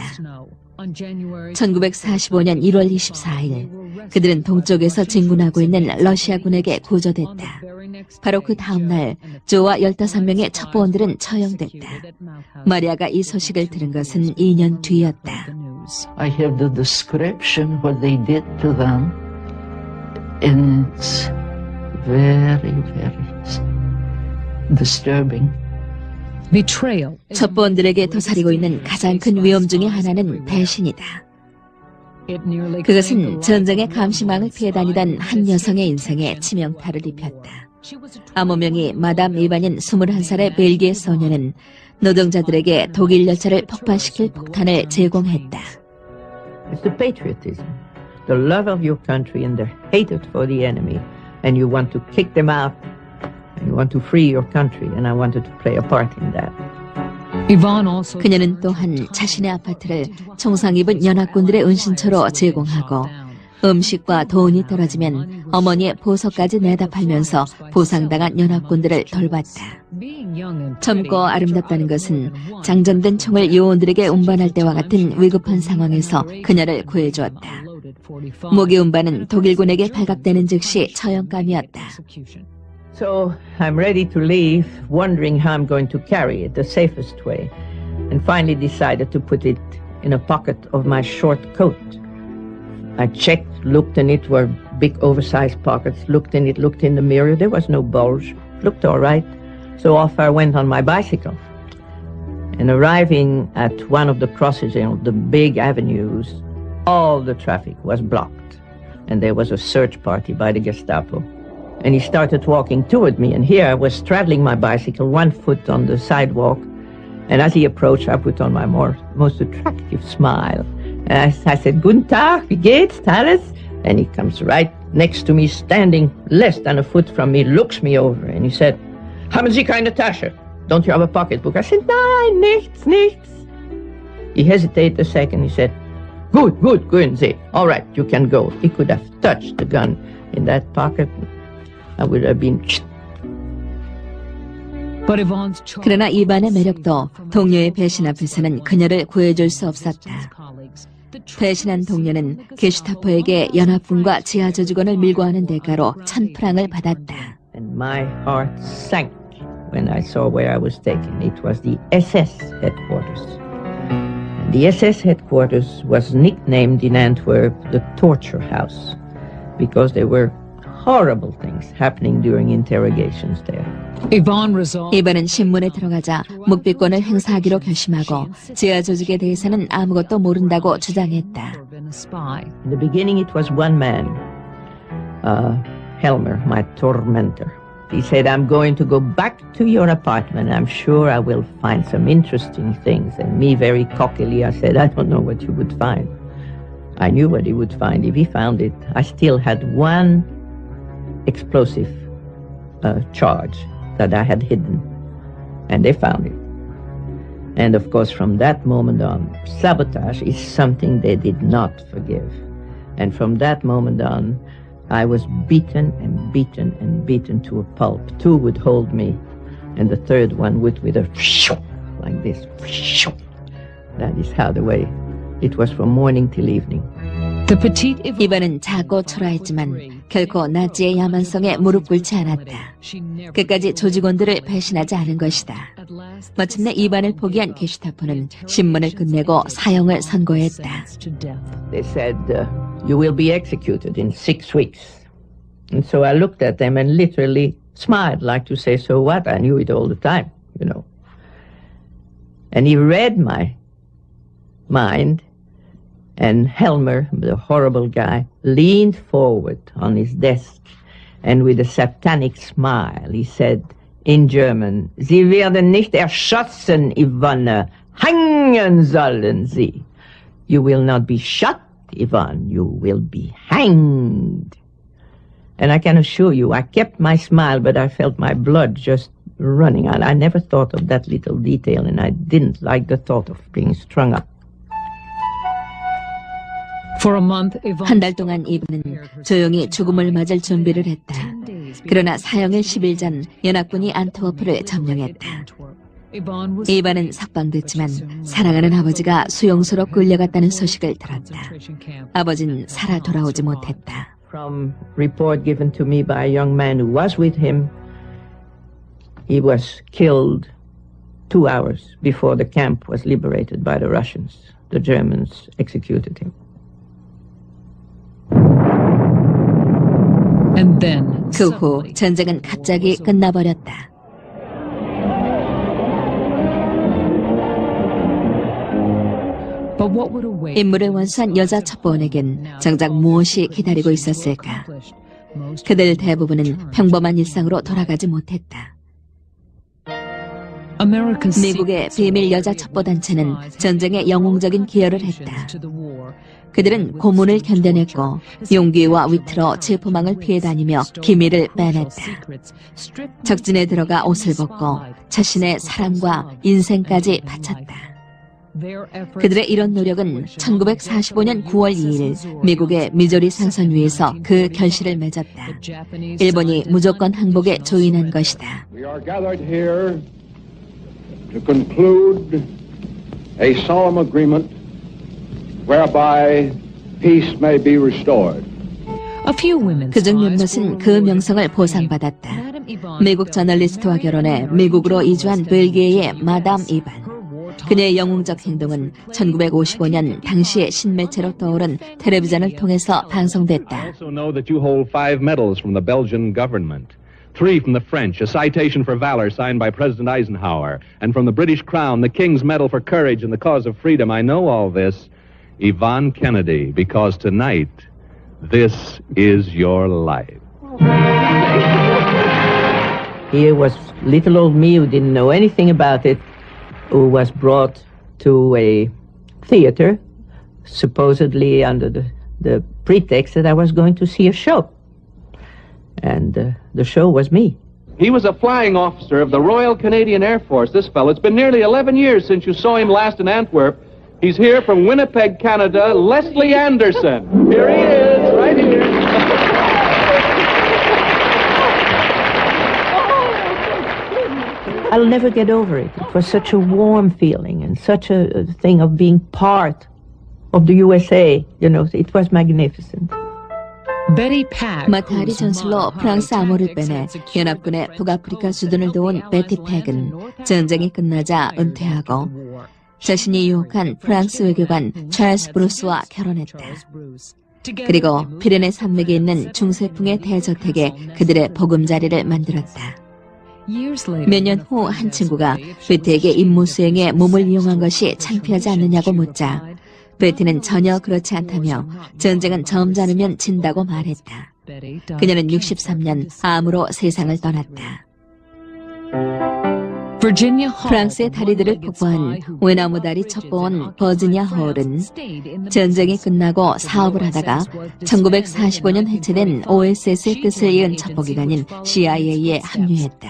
Speaker 1: 1945년 1월 24일 그들은 동쪽에서 진군하고 있는 러시아군에게 구조됐다. 바로 그 다음 날 조와 15명의 첩보원들은 처형됐다. 마리아가 이 소식을 들은 것은 2년 뒤였다.
Speaker 5: I have the description what they did to them. And it's very, very disturbing.
Speaker 1: 첩보원들에게 도사리고 있는 가장 큰 위험 중의 하나는 배신이다. 그것은 전쟁의 감시망을 피해 다니던 한 여성의 인생에 치명타를 입혔다. 암호명이 마담 이반인 21살의 벨기에 소녀는 노동자들에게 독일 열차를 폭발시킬 폭탄을 제공했다.
Speaker 5: It's the patriotism. The love of your country and the hatred for the enemy, and you want to kick them out, and you want to free your country, and I wanted to play a part in that.
Speaker 1: 그녀는 또한 자신의 아파트를 총상 입은 연합군들의 은신처로 제공하고 음식과 돈이 떨어지면 어머니의 보석까지 내다 팔면서 부상당한 연합군들을 돌봤다. 젊고 아름답다는 것은 장전된 총을 요원들에게 운반할 때와 같은 위급한 상황에서 그녀를 구해주었다. 무기 운반은 독일군에게 발각되는 즉시 처형감이었다.
Speaker 5: So I'm ready to leave, wondering how I'm going to carry it the safest way, and finally decided to put it in a pocket of my short coat. I checked, looked, and it were big oversized pockets, looked in it, looked in the mirror, there was no bulge, looked all right. So off I went on my bicycle. And arriving at one of the crosses of the big avenues, all the traffic was blocked. And there was a search party by the Gestapo. And he started walking toward me, and here I was straddling my bicycle, one foot on the sidewalk. And as he approached, I put on my most attractive smile. And I said, Guten Tag, wie geht's, alles? And he comes right next to me, standing less than a foot from me, looks me over, and he said, Haben Sie keine Tasche? Don't you have a pocketbook? I said, Nein, nichts, nichts. He hesitated a second, he said, Good, gehen Sie. All right, you can go. He could have touched the gun in that pocket. I would have been...
Speaker 1: 그러나 이반의 매력도 동료의 배신 앞에서는 그녀를 구해줄 수 없었다. 배신한 동료는 게슈타포에게 연합군과 지하저직원을 밀고 하는 대가로 1000프랑을 받았다.
Speaker 5: And my heart sank when I saw where I was taken. It was the SS headquarters. And the SS headquarters was nicknamed in Antwerp the torture house because there were horrible things happening during interrogations there.
Speaker 1: 이반은 신문에 들어가자 묵비권을 행사하기로 결심하고 지하 조직에 대해서는 아무것도 모른다고 주장했다.
Speaker 5: In the beginning it was one man, Helmer, my tormentor. He said, I'm going to go back to your apartment. I'm sure I will find some interesting things. And me very cockily, I said, I don't know what you would find. I knew what he would find if he found it. I still had one explosive charge that I had hidden, and they found it. And of course, from that moment on, sabotage is something they did not forgive. And from that moment on, I was beaten and beaten and beaten to a pulp. 2 would hold me, and the third one would with a like this. That is how the way it was from morning till evening.
Speaker 1: 이반은 작고 초라했지만 결코 나치의 야만성에 무릎 꿇지 않았다. 끝까지 조직원들을 배신하지 않은 것이다. 마침내 이반을 포기한 게슈타포는 신문을 끝내고 사형을 선고했다.
Speaker 5: They said, you will be executed in 6 weeks. And so I looked at them and literally smiled, like to say, so what? I knew it all the time, you know. And he read my mind. And Helmer, the horrible guy, leaned forward on his desk, and with a satanic smile, he said,
Speaker 4: in German. Sie werden nicht erschossen, Yvonne. Hängen sollen sie. You will not be shot, Yvonne. You will be hanged. And I can assure you, I kept my smile, but I felt my blood just running out. I never thought of that little detail, and I didn't like the thought of being strung up.
Speaker 1: 한 달 동안 이브는 조용히 죽음을 맞을 준비를 했다. 그러나 사형일 10일 전 연합군이 안트워프를 점령했다. 이반은 석방됐지만 사랑하는 아버지가 수용소로 끌려갔다는 소식을 들었다. 아버지는 살아 돌아오지 못했다.
Speaker 4: From report given to me by a young man who was with him, he was killed 2 hours before the camp was liberated by the Russians. The Germans executed him.
Speaker 1: 그 후 전쟁은 갑자기 끝나버렸다. 임무를 완수한 여자 첩보원에겐 정작 무엇이 기다리고 있었을까? 그들 대부분은 평범한 일상으로 돌아가지 못했다. 미국의 비밀 여자 첩보단체는 전쟁에 영웅적인 기여를 했다. 그들은 고문을 견뎌냈고 용기와 위트로 체포망을 피해 다니며 기밀을 빼냈다. 적진에 들어가 옷을 벗고 자신의 사랑과 인생까지 바쳤다. 그들의 이런 노력은 1945년 9월 2일 미국의 미조리 상선 위에서 그 결실을 맺었다. 일본이 무조건 항복에 조인한 것이다.
Speaker 3: We are gathered here to conclude a solemn agreement whereby peace may be restored.
Speaker 1: 그중 몇몇은 그 명성을 보상받았다. 미국 저널리스트와 결혼해 미국으로 이주한 벨기에의 마담 이반. 그녀의 영웅적 행동은 1955년 당시의 신매체로 떠오른 텔레비전을 통해서 방송됐다.
Speaker 6: I also know that you hold 5 medals from the Belgian government. 3 from the French, a citation for valor signed by President Eisenhower, and from the British Crown, the King's Medal for courage in the cause of freedom. I know all this, Yvonne Kennedy, because tonight, this is your life.
Speaker 4: Here was little old me who didn't know anything about it, who was brought to a theater, supposedly under the pretext that I was going to see a show. And the show was me.
Speaker 6: He was a flying officer of the Royal Canadian Air Force, this fellow. It's been nearly 11 years since you saw him last in Antwerp. He's here from Winnipeg, Canada, Leslie Anderson. Here he is, right here.
Speaker 4: I'll never get over it. It was such a warm feeling and such a thing of being part of the USA. You know, it was magnificent.
Speaker 1: 마타하리 전술로 프랑스 암호를 빼내 연합군의 북아프리카 주둔을 도운 베티 팩은 전쟁이 끝나자 은퇴하고 자신이 유혹한 프랑스 외교관 찰스 브루스와 결혼했다. 그리고 피레네 산맥에 있는 중세풍의 대저택에 그들의 보금자리를 만들었다. 몇 년 후 한 친구가 베티에게 임무 수행에 몸을 이용한 것이 창피하지 않느냐고 묻자 베티는 전혀 그렇지 않다며 전쟁은 점잖으면 진다고 말했다. 그녀는 63년 암으로 세상을 떠났다. 프랑스의 다리들을 폭파한 외나무 다리 첩보원 버지니아 호울은 전쟁이 끝나고 사업을 하다가 1945년 해체된 OSS의 뜻을 이은 첩보기관인 CIA에 합류했다.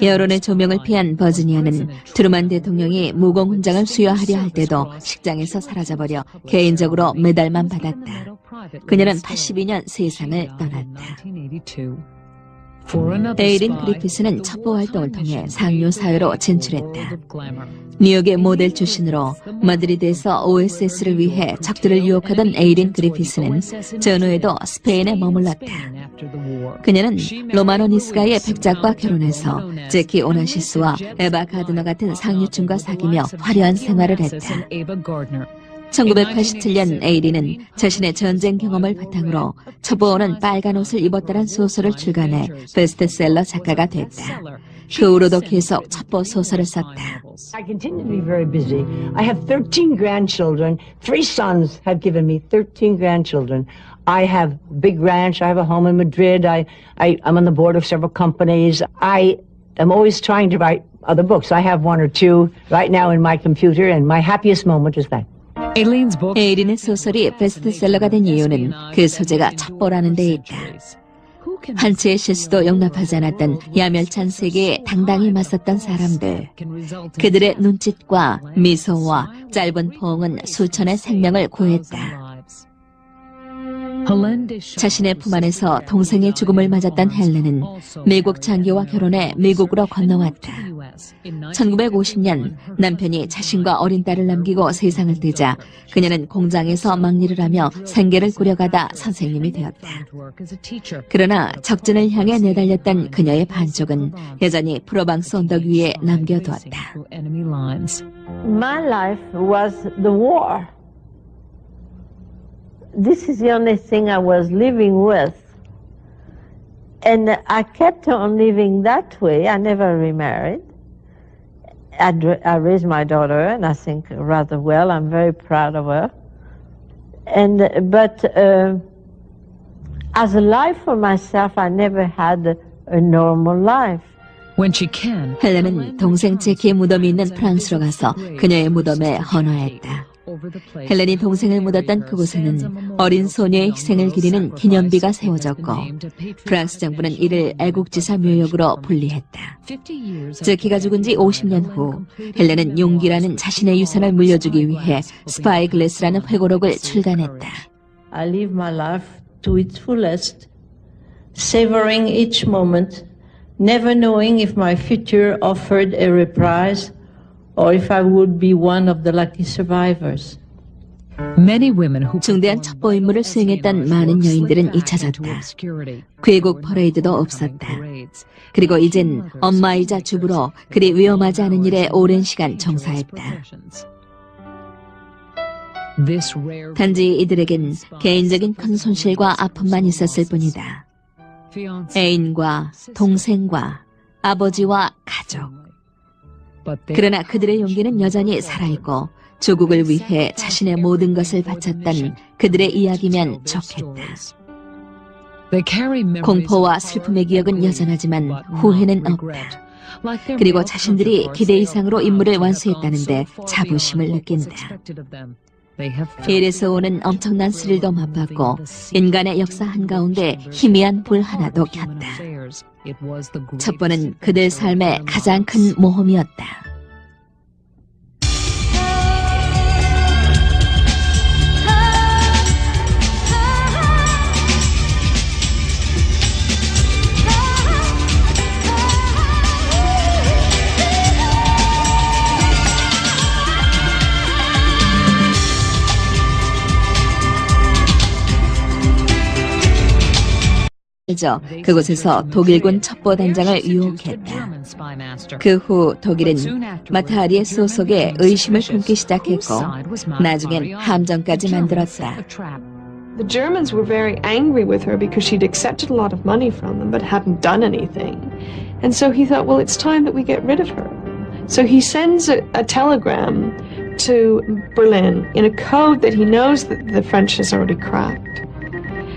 Speaker 1: 여론의 조명을 피한 버지니아는 트루만 대통령이 무공훈장을 수여하려 할 때도 식장에서 사라져버려 개인적으로 메달만 받았다. 그녀는 82년 세상을 떠났다. 에이린 그리피스는 첩보 활동을 통해 상류 사회로 진출했다. 뉴욕의 모델 출신으로 마드리드에서 OSS를 위해 적들을 유혹하던 에이린 그리피스는 전후에도 스페인에 머물렀다. 그녀는 로마노 니스가의 백작과 결혼해서 제키 오나시스와 에바 가드너 같은 상류층과 사귀며 화려한 생활을 했다. 1987년 에이린은 자신의 전쟁 경험을 바탕으로 첩보원은 빨간 옷을 입었다란 소설을 출간해 베스트셀러 작가가 됐다. 그 후로도 계속 첩보 소설을 썼다.
Speaker 4: I continue to be very busy. I have 13 grandchildren. 3 sons have given me 13 grandchildren. I have a big ranch. I have a home in Madrid. I'm on the board of several companies. I am always trying to write other books. I have 1 or 2 right now in my computer, and my happiest moment is that.
Speaker 1: 에일린의 소설이 베스트셀러가 된 이유는 그 소재가 첩보라는 데 있다. 한 채의 실수도 용납하지 않았던 야멸찬 세계에 당당히 맞섰던 사람들. 그들의 눈짓과 미소와 짧은 포옹은 수천의 생명을 구했다. 자신의 품 안에서 동생의 죽음을 맞았던 헬렌은 미국 장교와 결혼해 미국으로 건너왔다. 1950년 남편이 자신과 어린 딸을 남기고 세상을 뜨자 그녀는 공장에서 막일을 하며 생계를 꾸려가다 선생님이 되었다. 그러나 적진을 향해 내달렸던 그녀의 반쪽은 여전히 프로방스 언덕 위에 남겨두었다.
Speaker 5: My life was the war. This is the only thing I was living with. And I kept on living that way. I never remarried. I raised my daughter, and I think rather well. I'm very proud of her. But as a life for myself, I never had a normal life.
Speaker 1: 헬렌은 동생 제키의 무덤이 있는 프랑스로 가서 그녀의 무덤에 헌화했다. 헬렌이 동생을 묻었던 그곳에는 어린 소녀의 희생을 기리는 기념비가 세워졌고 프랑스 정부는 이를 애국지사 묘역으로 분리했다. 제키가 죽은 지 50년 후 헬렌은 용기라는 자신의 유산을 물려주기 위해 스파이 글래스라는 회고록을 출간했다.
Speaker 5: I live my life to its fullest, savoring each moment, never knowing if my future offered a reprise or if I would be one of the lucky survivors.
Speaker 1: 중대한 첩보 임무를 수행했던 많은 여인들은 잊혀졌다. 귀국 퍼레이드도 없었다. 그리고 이젠 엄마이자 주부로 그리 위험하지 않은 일에 오랜 시간 종사했다. 단지 이들에겐 개인적인 큰 손실과 아픔만 있었을 뿐이다. 애인과 동생과 아버지와 가족. 그러나 그들의 용기는 여전히 살아있고 조국을 위해 자신의 모든 것을 바쳤던 그들의 이야기면 좋겠다. 공포와 슬픔의 기억은 여전하지만 후회는 없다. 그리고 자신들이 기대 이상으로 임무를 완수했다는데 자부심을 느낀다. 일에서 오는 엄청난 스릴도 맛봤고 인간의 역사 한가운데 희미한 불 하나도 켰다. 첩보는 그들 삶의 가장 큰 모험이었다. 그곳에서 독일군 첩보단장을 유혹했다. 그 후 독일은 마타하리의 소속에 의심을 품기 시작했고 나중엔 함정까지 만들었다.
Speaker 2: The Germans were very angry with her because she'd accepted a lot of money from them but hadn't done anything. And so he thought, well, it's time that we get rid of her. So he sends a telegram to Berlin in a code that he knows that the French has already cracked.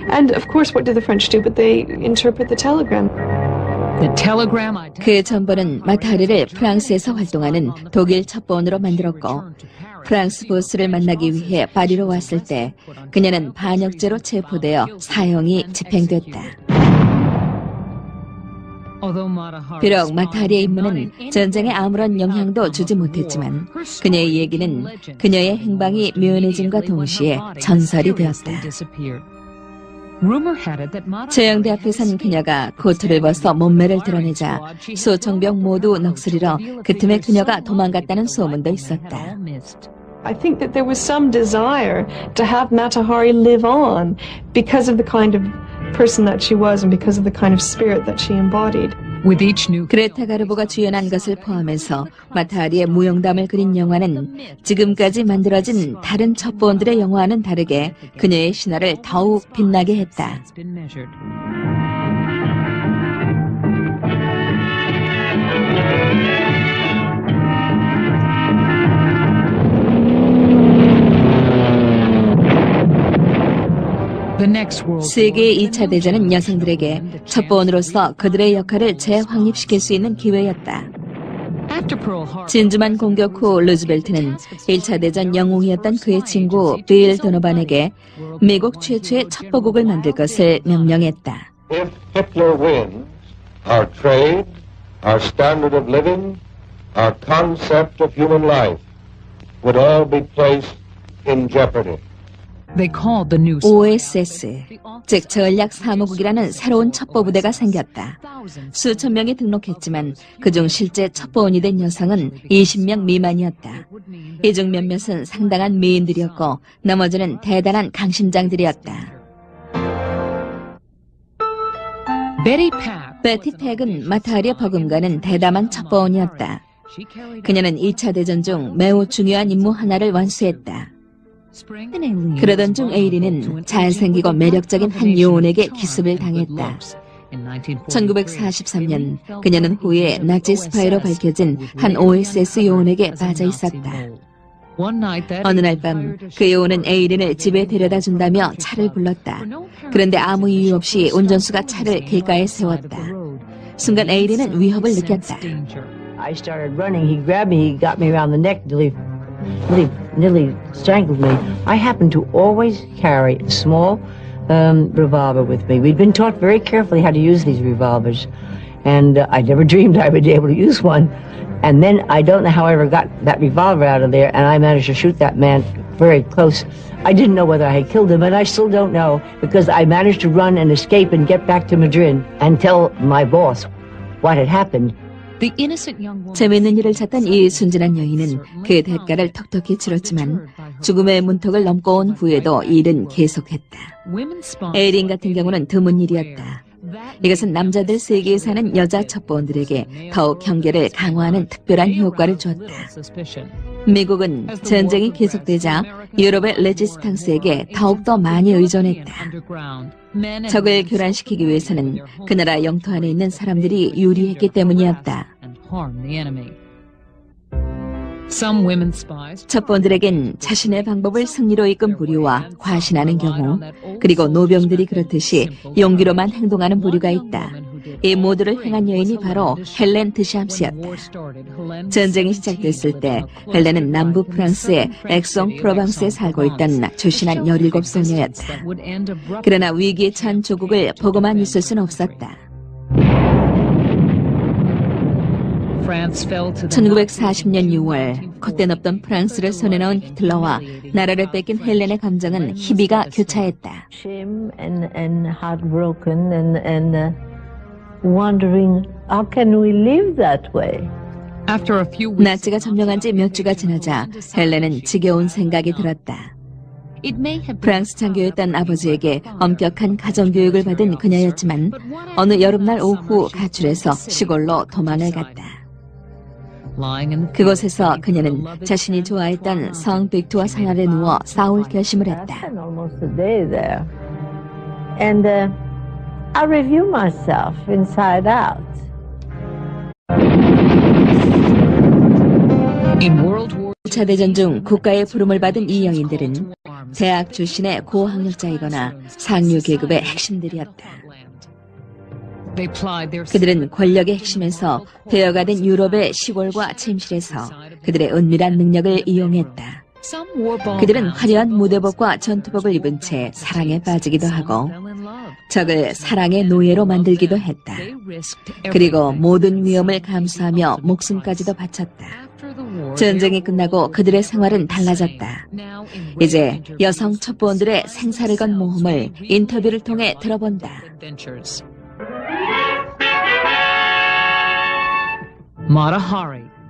Speaker 2: And of course, what do the French do? But they interpret the telegram.
Speaker 1: 그 정보는 마타하리를 프랑스에서 활동하는 독일 첩보원으로 만들었고 프랑스 보스를 만나기 위해 파리로 왔을 때 그녀는 반역죄로 체포되어 사형이 집행됐다. 비록 마타하리의 임무는 전쟁에 아무런 영향도 주지 못했지만 그녀의 얘기는 그녀의 행방이 묘연해짐과 동시에 전설이 되었다. 재앙대 앞에 선 그녀가 코트를 벗어 몸매를 드러내자 소총병 모두 넋을 잃어 그 틈에 그녀가 도망갔다는 소문도 있었다.
Speaker 2: I think that there was some desire to have Mata-Hari live on because of the kind of person that she was and because of the kind of spirit that she embodied.
Speaker 1: 그레타 가르보가 주연한 것을 포함해서 마타하리의 무용담을 그린 영화는 지금까지 만들어진 다른 첩보원들의 영화와는 다르게 그녀의 신화를 더욱 빛나게 했다. 세계 2차 대전은 여성들에게 첩보원으로서 그들의 역할을 재확립시킬 수 있는 기회였다. 진주만 공격 후 루즈벨트는 1차 대전 영웅이었던 그의 친구 빌 도노반에게 미국 최초의 첩보국을 만들 것을 명령했다.
Speaker 3: If Hitler wins, our trade, our standard of living, our concept of human life would all be placed in jeopardy.
Speaker 1: OSS, 즉 전략사무국이라는 새로운 첩보부대가 생겼다. 수천 명이 등록했지만 그중 실제 첩보원이 된 여성은 20명 미만이었다. 이 중 몇몇은 상당한 미인들이었고 나머지는 대단한 강심장들이었다. 베티 팩은 마타리아 버금가는 대담한 첩보원이었다. 그녀는 2차 대전 중 매우 중요한 임무 하나를 완수했다. 그러던 중 에이리는 잘생기고 매력적인 한 요원에게 기습을 당했다. 1943년 그녀는 후에 나치 스파이로 밝혀진 한 OSS 요원에게 빠져 있었다. 어느 날 밤 그 요원은 에이린을 집에 데려다 준다며 차를 불렀다. 그런데 아무 이유 없이 운전수가 차를 길가에 세웠다. 순간 에이린은 위협을 느꼈다.
Speaker 4: I started running. He grabbed me. He got me around the neck, nearly strangled me. I happened to always carry a small revolver with me. We'd been taught very carefully how to use these revolvers, and I never dreamed I would be able to use one. And then I don't know how I ever got that revolver out of there, and I managed to shoot that man very close. I didn't know whether I had killed him, and I still don't know, because I managed to run and escape and get back to Madrid and tell my boss what had happened.
Speaker 1: 재밌는 일을 찾던 이 순진한 여인은 그 대가를 톡톡히 치렀지만 죽음의 문턱을 넘고 온 후에도 일은 계속했다. 에이린 같은 경우는 드문 일이었다. 이것은 남자들 세계에 사는 여자 첩보원들에게 더욱 경계를 강화하는 특별한 효과를 주었다. 미국은 전쟁이 계속되자 유럽의 레지스탕스에게 더욱더 많이 의존했다. 적을 교란시키기 위해서는 그 나라 영토 안에 있는 사람들이 유리했기 때문이었다. 첩보원들에겐 자신의 방법을 승리로 이끈 부류와 과신하는 경우, 그리고 노병들이 그렇듯이 용기로만 행동하는 부류가 있다. 이 모두를 행한 여인이 바로 헬렌 드샴스였다. 전쟁이 시작됐을 때 헬렌은 남부 프랑스의 엑송 프로방스에 살고 있던 조신한 17소녀였다. 그러나 위기에 처한 조국을 보고만 있을 수는 없었다. 1940년 6월 콧대 없던 프랑스를 손에 넣은 히틀러와 나라를 뺏긴 헬렌의 감정은 희비가 교차했다.
Speaker 5: Shame and heartbroken and wondering how can we live that way?
Speaker 1: 나치가 점령한 지 몇 주가 지나자 헬렌은 지겨운 생각이 들었다. 프랑스 장교였던 아버지에게 엄격한 가정교육을 받은 그녀였지만 어느 여름날 오후 가출해서 시골로 도망을 갔다. 그곳에서 그녀는 자신이 좋아했던 성 빅투아 산 아래 누워 싸울 결심을 했다.
Speaker 5: And I review myself inside out.
Speaker 1: In 2차 대전 중 국가의 부름을 받은 이 여인들은 대학 출신의 고학력자이거나 상류 계급의 핵심들이었다. 그들은 권력의 핵심에서 배어가 된 유럽의 시골과 침실에서 그들의 은밀한 능력을 이용했다. 그들은 화려한 무대복과 전투복을 입은 채 사랑에 빠지기도 하고 적을 사랑의 노예로 만들기도 했다. 그리고 모든 위험을 감수하며 목숨까지도 바쳤다. 전쟁이 끝나고 그들의 생활은 달라졌다. 이제 여성 첩보원들의 생사를 건 모험을 인터뷰를 통해 들어본다.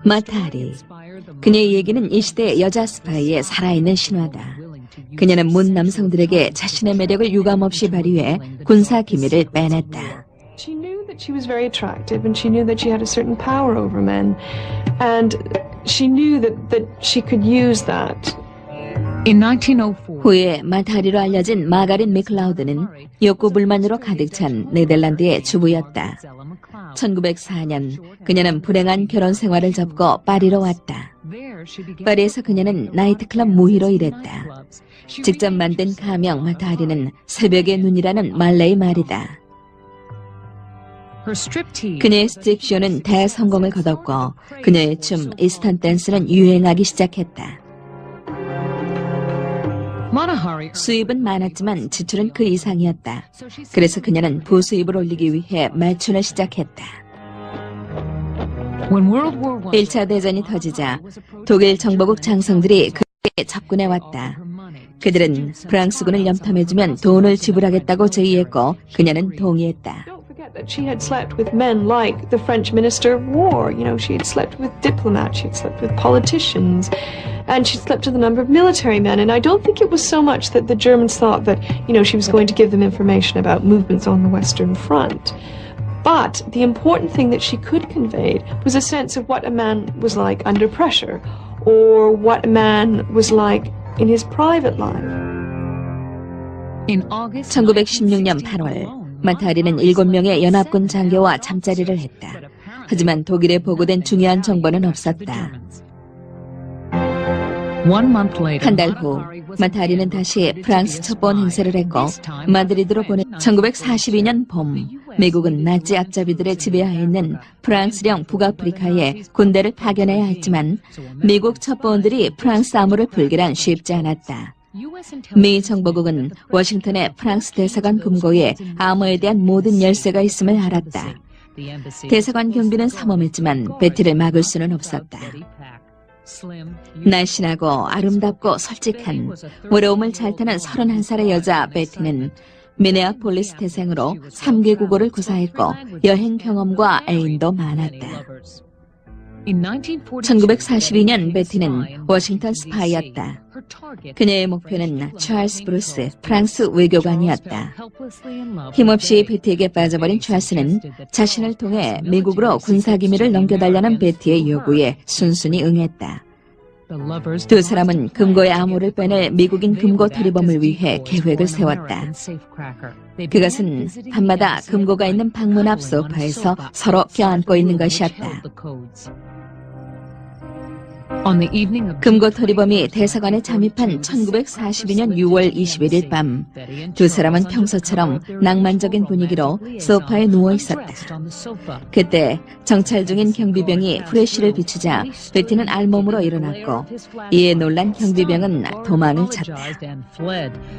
Speaker 1: 마타하리. 그녀의 얘기는 이 시대 여자 스파이의 살아있는 신화다. 그녀는 문 남성들에게 자신의 매력을 유감없이 발휘해 군사 기밀을 빼냈다.
Speaker 2: She knew that she was very attractive and she knew that she had a certain power over men. And she knew that she could use that.
Speaker 1: 후에 마타하리로 알려진 마가린 미클라우드는 욕구 불만으로 가득 찬 네덜란드의 주부였다. 1904년 그녀는 불행한 결혼 생활을 접고 파리로 왔다. 파리에서 그녀는 나이트클럽 무희로 일했다. 직접 만든 가명 마타리는 새벽의 눈이라는 말레이 말이다. 그녀의 스트립쇼는 대성공을 거뒀고 그녀의 춤 이스턴 댄스는 유행하기 시작했다. 수입은 많았지만 지출은 그 이상이었다. 그래서 그녀는 부수입을 올리기 위해 말춘을 시작했다. 1차 대전이 터지자 독일 정보국 장성들이 그에게 접근해왔다. 그들은 프랑스군을 염탐해주면 돈을 지불하겠다고 제의했고 그녀는 동의했다.
Speaker 2: That she had slept with men like the French Minister of War. You know, she had slept with diplomats, she had slept with politicians, and she slept with a number of military men. And I don't think it was so much that the Germans thought that, you know, she was going to give them information about movements on the Western Front. But the important thing that she could convey was a sense of what a man was like under pressure, or what a man was like in his private life.
Speaker 1: 1916년 8월 마타리는 7명의 연합군 장교와 잠자리를 했다. 하지만 독일에 보고된 중요한 정보는 없었다. 한 달 후 마타리는 다시 프랑스 첩보원 행세를 했고 마드리드로 보낸 1942년 봄 미국은 나치 앞잡이들의 지배하에 있는 프랑스령 북아프리카에 군대를 파견해야 했지만 미국 첩보원들이 프랑스 암호를 풀기란 쉽지 않았다. 미 정보국은 워싱턴의 프랑스 대사관 금고에 암호에 대한 모든 열쇠가 있음을 알았다. 대사관 경비는 삼엄했지만 베티를 막을 수는 없었다. 날씬하고 아름답고 솔직한 외로움을 잘 타는 31살의 여자 베티는 미네아폴리스 태생으로 3개 국어를 구사했고 여행 경험과 애인도 많았다. 1942년 베티는 워싱턴 스파이였다. 그녀의 목표는 찰스 브루스 프랑스 외교관이었다. 힘없이 베티에게 빠져버린 찰스는 자신을 통해 미국으로 군사기밀을 넘겨달라는 베티의 요구에 순순히 응했다. 두 사람은 금고의 암호를 빼낼 미국인 금고 탈의범을 위해 계획을 세웠다. 그것은 밤마다 금고가 있는 방문 앞 소파에서 서로 껴안고 있는 것이었다. 금고 탈의범이 대사관에 잠입한 1942년 6월 21일 밤, 두 사람은 평소처럼 낭만적인 분위기로 소파에 누워 있었다. 그때 정찰 중인 경비병이 후레쉬를 비추자 베티는 알몸으로 일어났고 이에 놀란 경비병은 도망을 쳤다.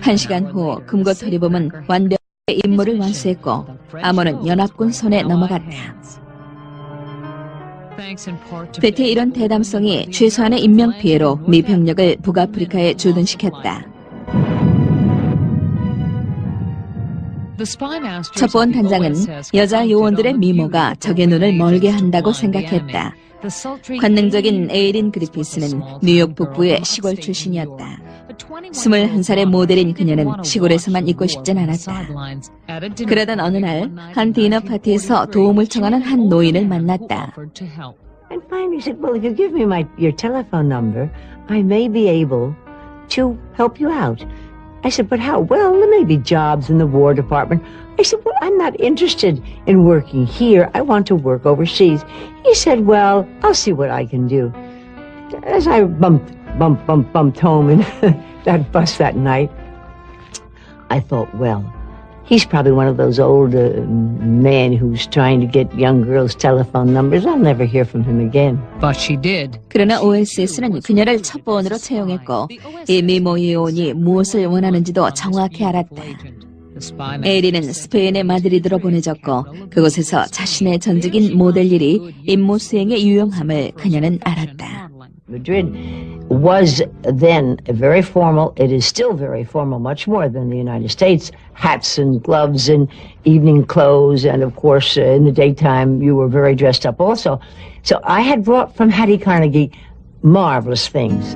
Speaker 1: 1시간 후 금고 탈의범은 완벽하게 임무를 완수했고 암호는 연합군 손에 넘어갔다. 베티의 이런 대담성이 최소한의 인명피해로 미 병력을 북아프리카에 주둔시켰다. 첩보원 단장은 여자 요원들의 미모가 적의 눈을 멀게 한다고 생각했다. 관능적인 에이린 그리피스는 뉴욕 북부의 시골 출신이었다. 21살의 모델인 그녀는 시골에서만 있고 싶진 않았다. 그러던 어느 날 한 디너 파티에서 도움을 청하는 한 노인을 만났다.
Speaker 4: And finally said, well, if you give me your telephone number, I may be able to help you out. I said, but how? Well, there may be jobs in the War Department. I said, well, I'm not interested in working here. I want to work overseas. He said, well, I'll see what I can do. As I bumped home in that bus that night, I thought, well, he's probably one of those old men who's trying to get young girls' telephone numbers. I'll never hear from him again.
Speaker 7: But she did.
Speaker 1: 그러나 OSS는 그녀를 첩보원으로 채용했고 이 미모 요원이 무엇을 원하는지도 정확히 알았다. 에리는 스페인의 마드리드로 보내졌고 그곳에서 자신의 전직인 모델 일이 임무 수행에 유용함을 그녀는 알았다.
Speaker 4: Madrid was then very formal. It is still very formal, much more than the United States. Hats and gloves and evening clothes, and of course, in the daytime, you were very dressed up also. So I had brought from Hattie Carnegie marvelous things.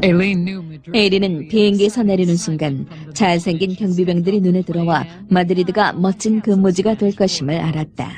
Speaker 1: 에리는 비행기에서 내리는 순간 잘생긴 경비병들이 눈에 들어와 마드리드가 멋진 근무지가 될 것임을 알았다.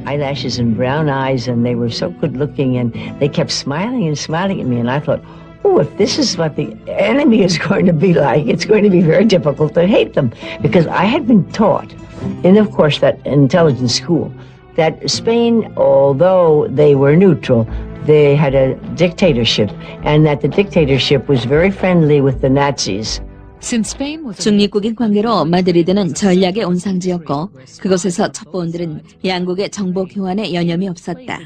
Speaker 4: Eyelashes and brown eyes, and they were so good looking, and they kept smiling and smiling at me, and I thought, oh, if this is what the enemy is going to be like, it's going to be very difficult to hate them, because I had been taught, in of course that intelligence school, that Spain, although they were neutral, they had a dictatorship, and that the dictatorship was very friendly with the Nazis,
Speaker 1: 중립국인 관계로 마드리드는 전략의 온상지였고 그곳에서 첩보원들은 양국의 정보 교환에 여념이 없었다.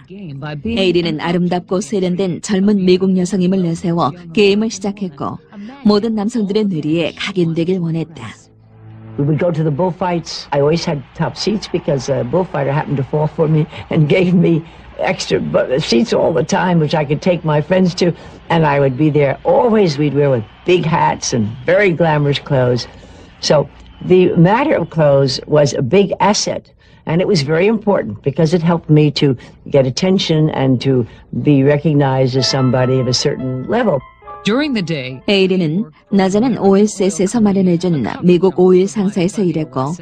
Speaker 1: 에이리는 아름답고 세련된 젊은 미국 여성임을 내세워 게임을 시작했고 모든 남성들의 뇌리에 각인되길 원했다.
Speaker 4: We would go to the bullfights. I always had top seats because a bullfighter happened to fall for me and gave me extra seats all the time, which I could take my friends to, and I would be there. Always we'd wear with big hats and very glamorous clothes. So the matter of clothes was a big asset, and it was very important because it helped me to get attention and to be recognized as somebody of a certain level.
Speaker 1: 에이리는 낮에는 OSS에서 마련해준 미국 5일 상사에서 일했고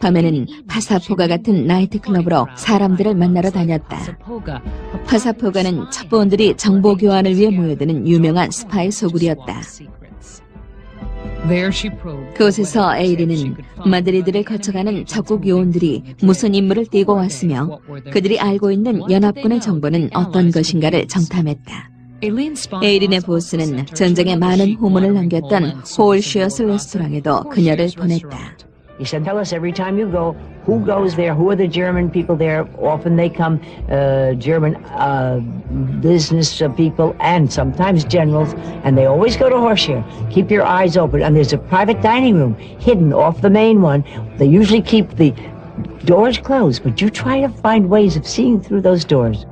Speaker 1: 밤에는 파사포가 같은 나이트클럽으로 사람들을 만나러 다녔다. 파사포가는 첩보원들이 정보 교환을 위해 모여드는 유명한 스파이 소굴이었다. 그곳에서 에이리는 마드리드를 거쳐가는 적국 요원들이 무슨 임무를 띠고 왔으며 그들이 알고 있는 연합군의 정보는 어떤 것인가를 정탐했다. 에이린의 보스는 전쟁에 많은 후문을 남겼던 홀시어스 레스토랑에도 그녀를 보냈다.
Speaker 4: He said, tell us every time you go, who goes there, who are the German people there. Often they come, German business people and sometimes generals, and they always go to Horseshoe. Keep your eyes open. And there's a private dining room hidden off the main one. They usually keep the doors closed, but you try to find ways of seeing through those doors.